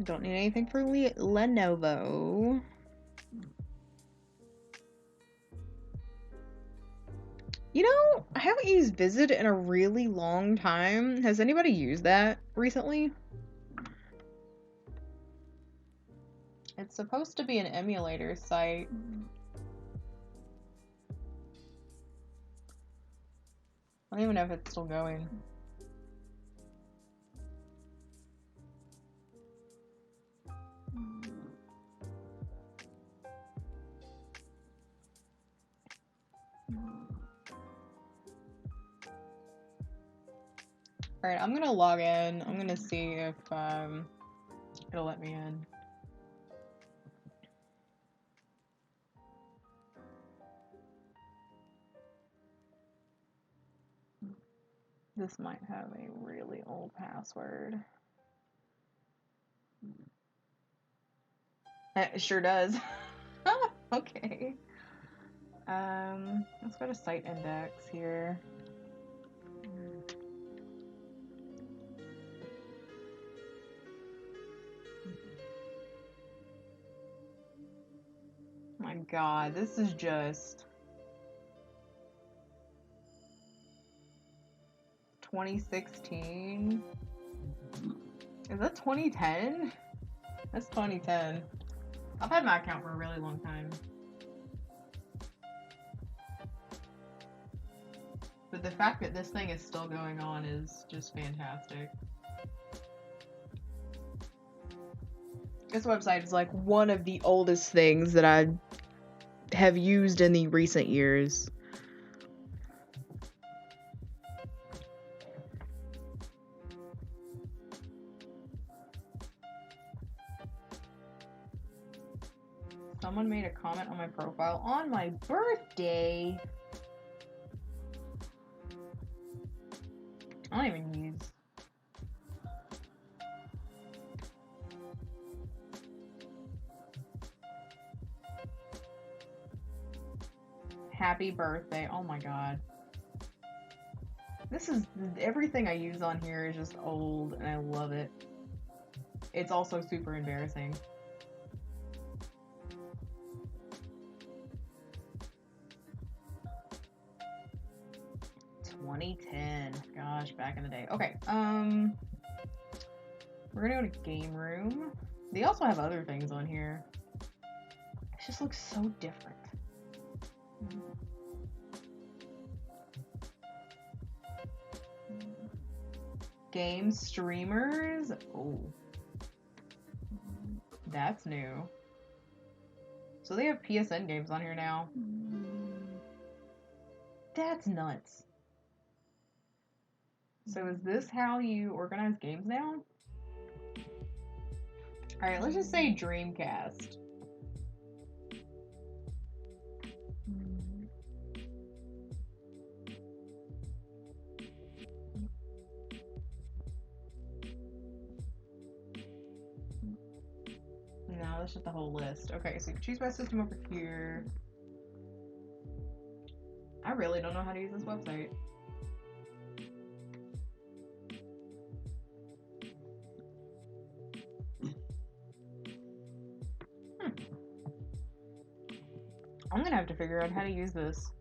Don't need anything for Lenovo. You know, I haven't used Visit in a really long time. Has anybody used that recently? It's supposed to be an emulator site. I don't even know if it's still going. Alright, I'm gonna log in. I'm gonna see if it'll let me in. This might have a really old password. It sure does. Okay. Let's go to site index here. My God, this is just 2016. Is that 2010? That's 2010. I've had my account for a really long time. But the fact that this thing is still going on is just fantastic. This website is like one of the oldest things that I have used in the recent years. Someone made a comment on my profile on my birthday. I don't even use. Happy birthday. Oh my God. This is, everything I use on here is just old and I love it. It's also super embarrassing. 2010. Gosh, back in the day. Okay, we're gonna go to game room. They also have other things on here. It just looks so different. Game streamers. Oh, that's new. So they have PSN games on here now. That's nuts. So is this how you organize games now? Alright, let's just say Dreamcast. No, that's just the whole list. Okay, so you can choose my system over here. I really don't know how to use this website. I'm gonna have to figure out how to use this.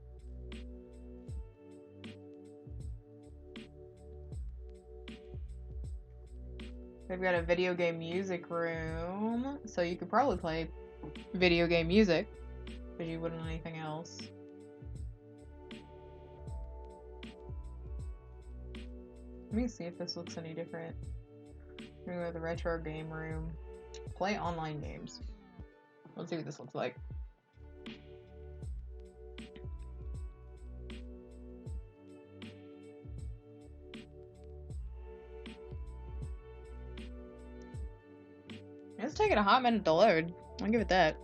They've got a video game music room, so you could probably play video game music, but you wouldn't anything else. Let me see if this looks any different. We go to the retro game room. Play online games. Let's see what this looks like. It's taking a hot minute to load. I'll give it that.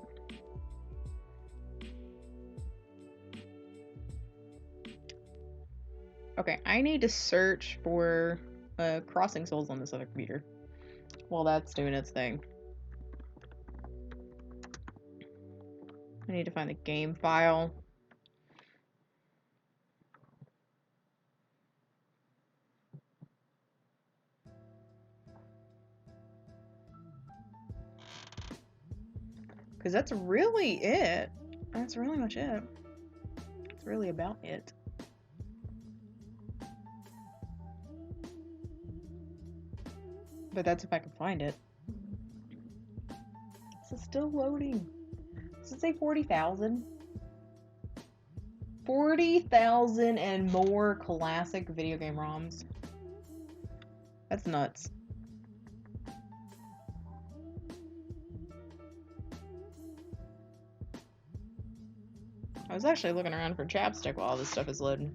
Okay, I need to search for Crossing Souls on this other computer while that's doing its thing. I need to find the game file. Because that's really it. That's really much it. It's really about it. But that's if I can find it. This is still loading. Does it say 40,000? 40,000 and more classic video game ROMs. That's nuts. I was actually looking around for chapstick while all this stuff is loading.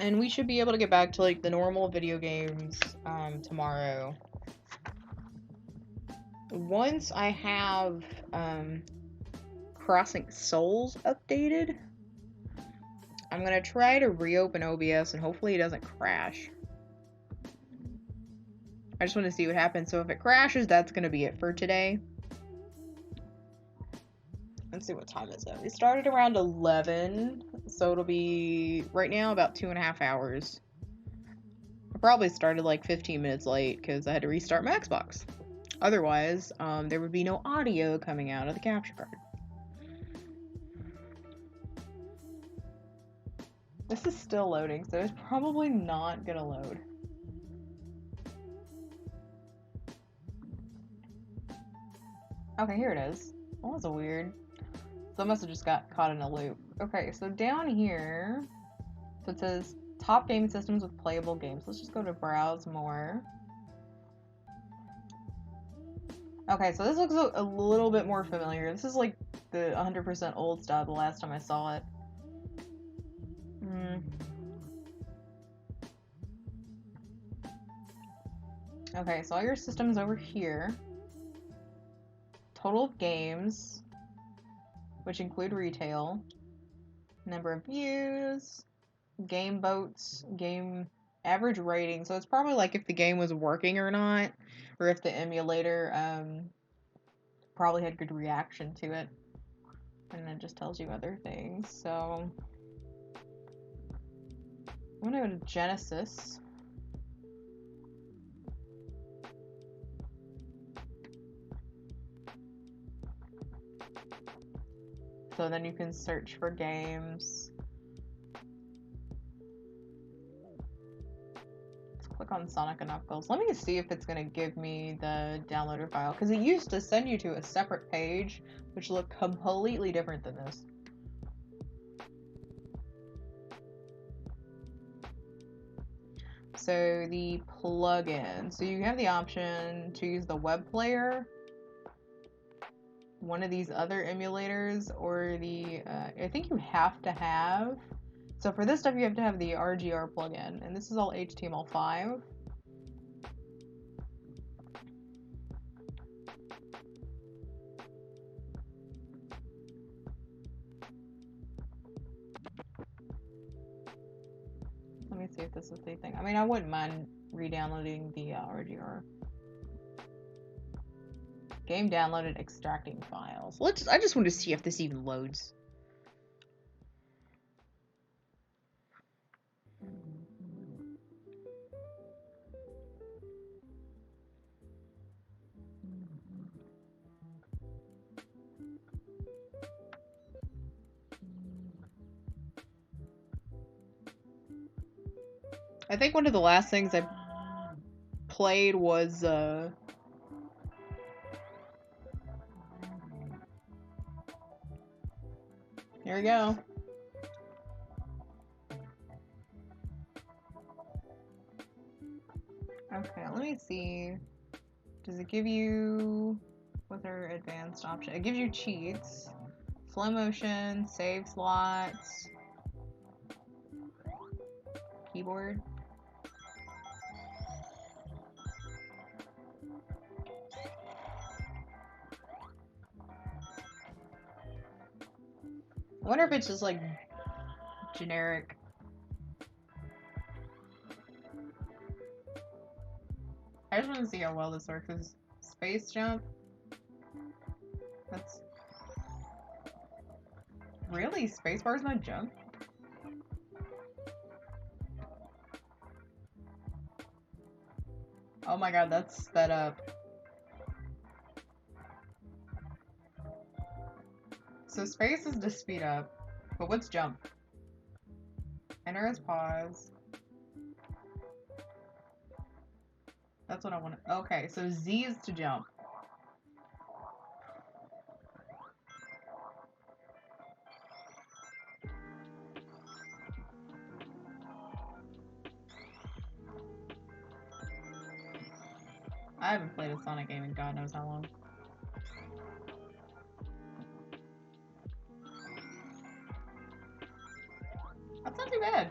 And we should be able to get back to like the normal video games tomorrow. Once I have Crossing Souls updated, I'm gonna try to reopen OBS and hopefully it doesn't crash. I just want to see what happens. So if it crashes, that's gonna be it for today. Let's see what time is it. We started around 11, so it'll be right now about 2.5 hours. I probably started like 15 minutes late because I had to restart my Xbox. Otherwise, there would be no audio coming out of the capture card. This is still loading, so it's probably not gonna load. Okay, here it is. Well, that's weird. So I must have just got caught in a loop. Okay, so down here, so it says top game systems with playable games. Let's just go to browse more. Okay, so this looks a little bit more familiar. This is like the 100% old style the last time I saw it. Okay, so all your systems over here. Total of games, which include retail, number of views, game votes, game average rating. So it's probably like if the game was working or not, or if the emulator probably had good reaction to it. And then it just tells you other things. So I'm gonna go to Genesis. So then you can search for games. Let's click on Sonic and Knuckles. Let me see if it's gonna give me the downloader file, because it used to send you to a separate page, which looked completely different than this. So the plugin. So you have the option to use the web player, one of these other emulators, or the, I think you have to have, so for this stuff you have to have the RGR plugin, and this is all HTML5. Let me see if this is the thing. I mean, I wouldn't mind re-downloading the RGR. Game downloaded, extracting files. I just want to see if this even loads. I think one of the last things I played was here we go. Okay, let me see. Does it give you, what's our advanced option? It gives you cheats, slow motion, save slots, keyboard. I wonder if it's just like generic. I just want to see how well this works. Is space jump? That's really, spacebar's not jump? Oh my god, that's sped up. So space is to speed up, but what's jump? Enter as pause. That's what I want to. Okay, so Z is to jump. I haven't played a Sonic game in God knows how long. That's not too bad.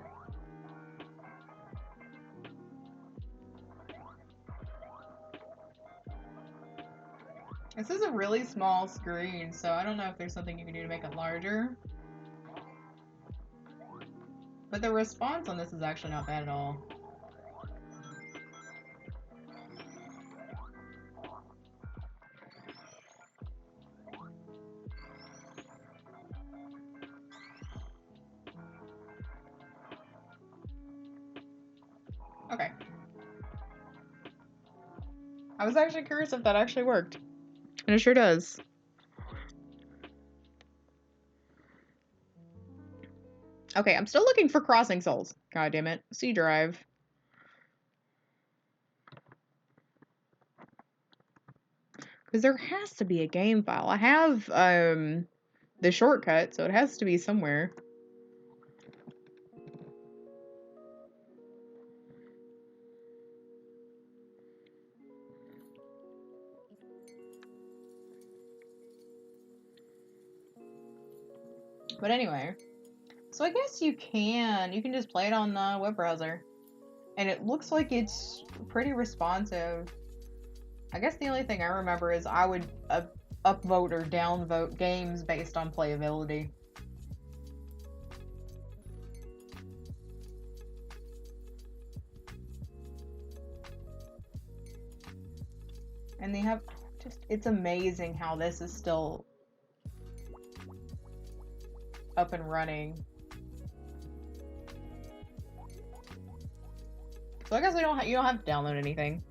This is a really small screen, so I don't know if there's something you can do to make it larger. But the response on this is actually not bad at all. Okay. I was actually curious if that actually worked. And it sure does. Okay, I'm still looking for Crossing Souls. God damn it. C drive. Because there has to be a game file. I have the shortcut, so it has to be somewhere. But anyway, so I guess you can just play it on the web browser. And it looks like it's pretty responsive. I guess the only thing I remember is I would upvote or downvote games based on playability. And they have just, it's amazing how this is still up and running. So I guess you don't have to download anything.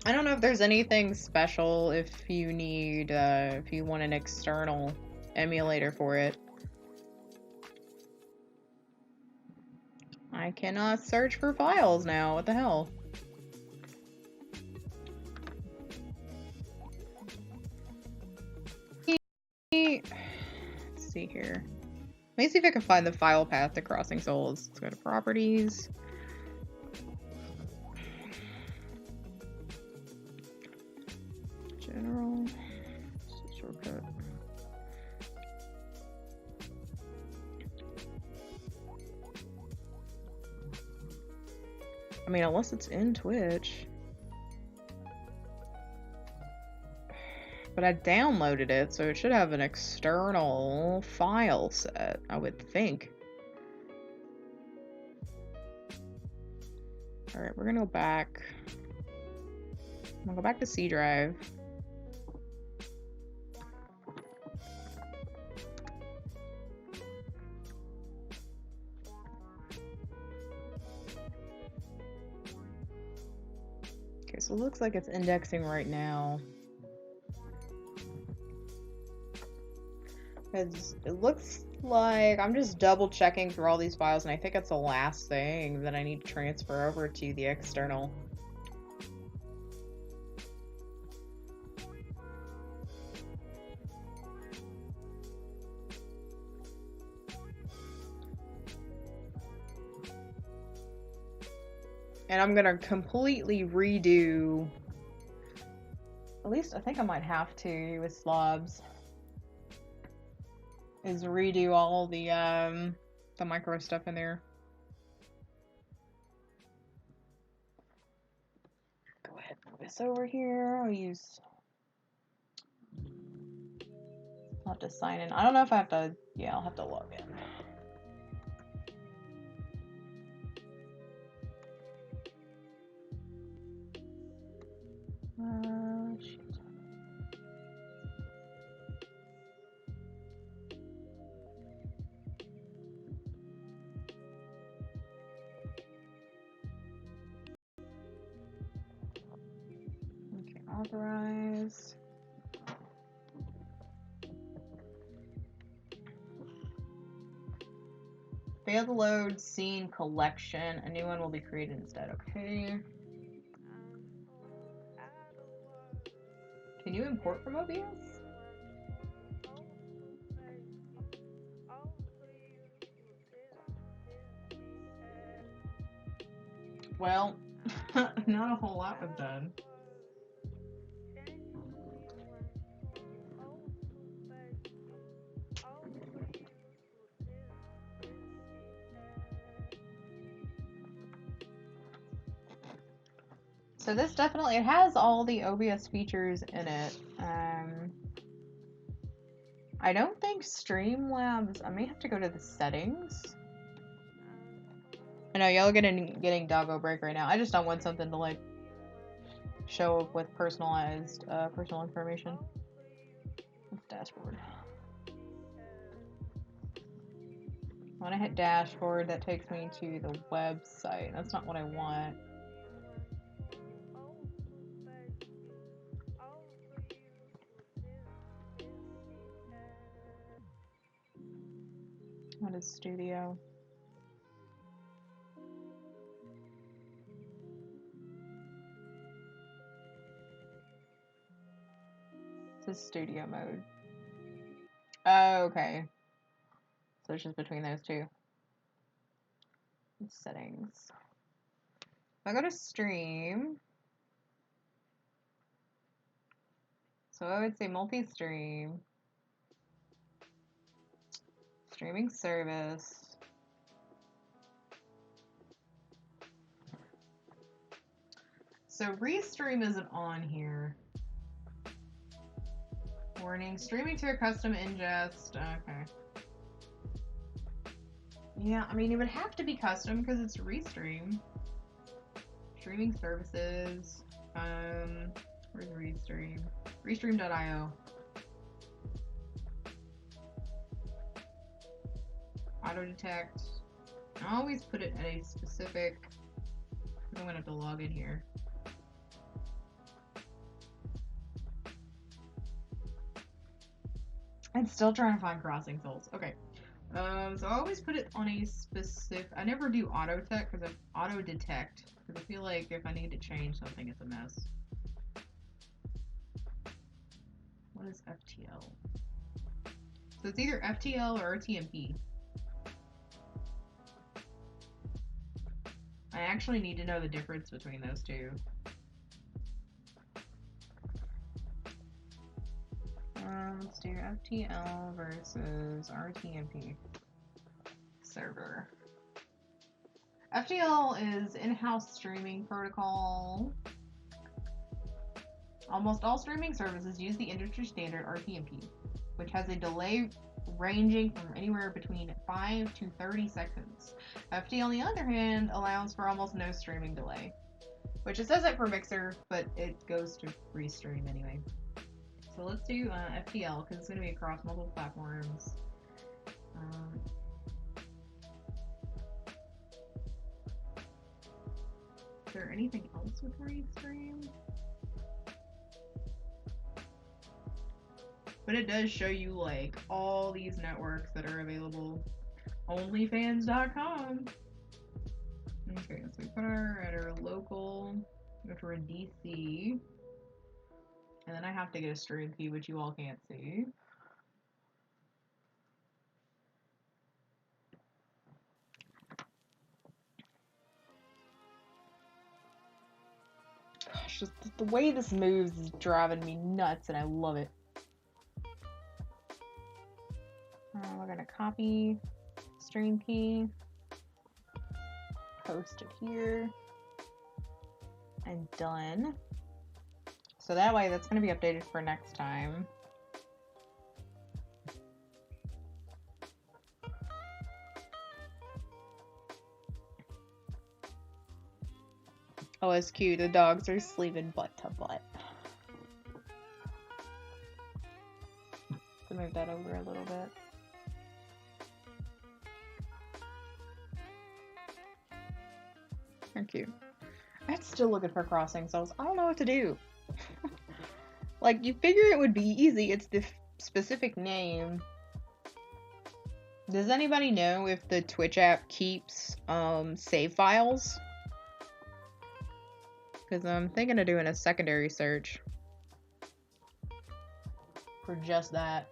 I don't know if there's anything special if you need if you want an external emulator for it. I cannot search for files now. What the hell? Let's see here. Let me see if I can find the file path to Crossing Souls. Let's go to Properties. General. Shortcut. I mean, unless it's in Twitch. But I downloaded it, so it should have an external file set, I would think. Alright, we're gonna go back. I'm gonna go back to C drive. Okay, so it looks like it's indexing right now. It looks like I'm just double checking through all these files, and I think it's the last thing that I need to transfer over to the external. And I'm gonna completely redo, at least I think I might have to with slobs, is redo all the micro stuff in there. Go ahead and move this over here. I'll have to sign in. I don't know if I have to, yeah, I'll have to log in. Shit. Okay, authorize. Failed to load scene collection. A new one will be created instead. Okay. Can you import from OBS? Well, not a whole lot was done. So this definitely, it has all the OBS features in it. I don't think Streamlabs, I may have to go to the settings. I know y'all getting doggo break right now. I just don't want something to like show up with personalized personal information. That's dashboard. When I hit dashboard, that takes me to the website. That's not what I want. What is studio? This is studio mode. Oh, okay. So it's just between those two. Settings. If I go to stream, so I would say multi-stream, streaming service. So restream isn't on here. Warning, streaming to a custom ingest. Okay. Yeah, I mean, it would have to be custom because it's restream. Streaming services. Where's restream? Restream.io. Auto detect. I always put it at a specific. I'm gonna have to log in here. And Still trying to find crossing souls. Okay. So I always put it on a specific. I never do auto tech because I auto detect because I feel like if I need to change something, it's a mess. What is FTL? So it's either FTL or RTMP. I actually need to know the difference between those two. Let's do FTL versus RTMP. Server. FTL is in-house streaming protocol. Almost all streaming services use the industry standard RTMP, which has a delay ranging from anywhere between 5 to 30 seconds. FTL, on the other hand, allows for almost no streaming delay, which it says it for Mixer, but it goes to restream anyway. So let's do FTL because it's going to be across multiple platforms. Is there anything else with restream? But it does show you like all these networks that are available. Onlyfans.com. Okay, so we put our at our local, go to our DC, and then I have to get a stream key, which you all can't see. Gosh, just the way this moves is driving me nuts, and I love it. We're gonna copy stream key, post it here, and done. So that way that's gonna be updated for next time. Oh, it's cute. The dogs are sleeping butt to butt. So move that over a little bit. They're cute. I'm still looking for crossing souls. I don't know what to do. Like, you figure it would be easy. It's the specific name. Does anybody know if the Twitch app keeps save files? Because I'm thinking of doing a secondary search for just that.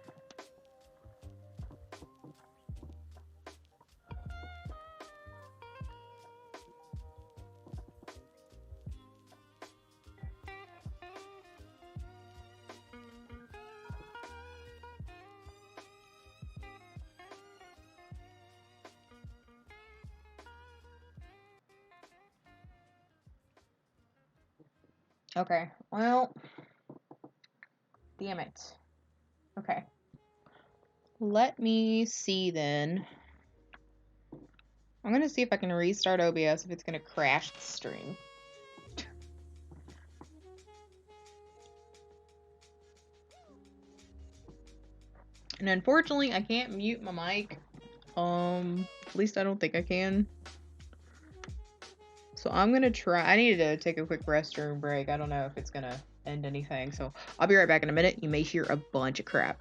Okay, well, damn it. Okay. Let me see then. I'm gonna see if I can restart OBS if it's gonna crash the stream. And unfortunately, I can't mute my mic. At least I don't think I can. So I'm gonna try. I needed to take a quick restroom break. I don't know if it's gonna end anything. So I'll be right back in a minute. You may hear a bunch of crap.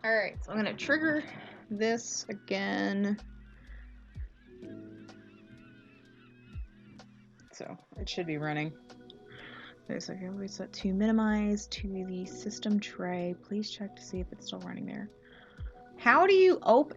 Alright, so I'm gonna trigger this again. So it should be running. Okay, so here we set to minimize to the system tray. Please check to see if it's still running there. How do you open?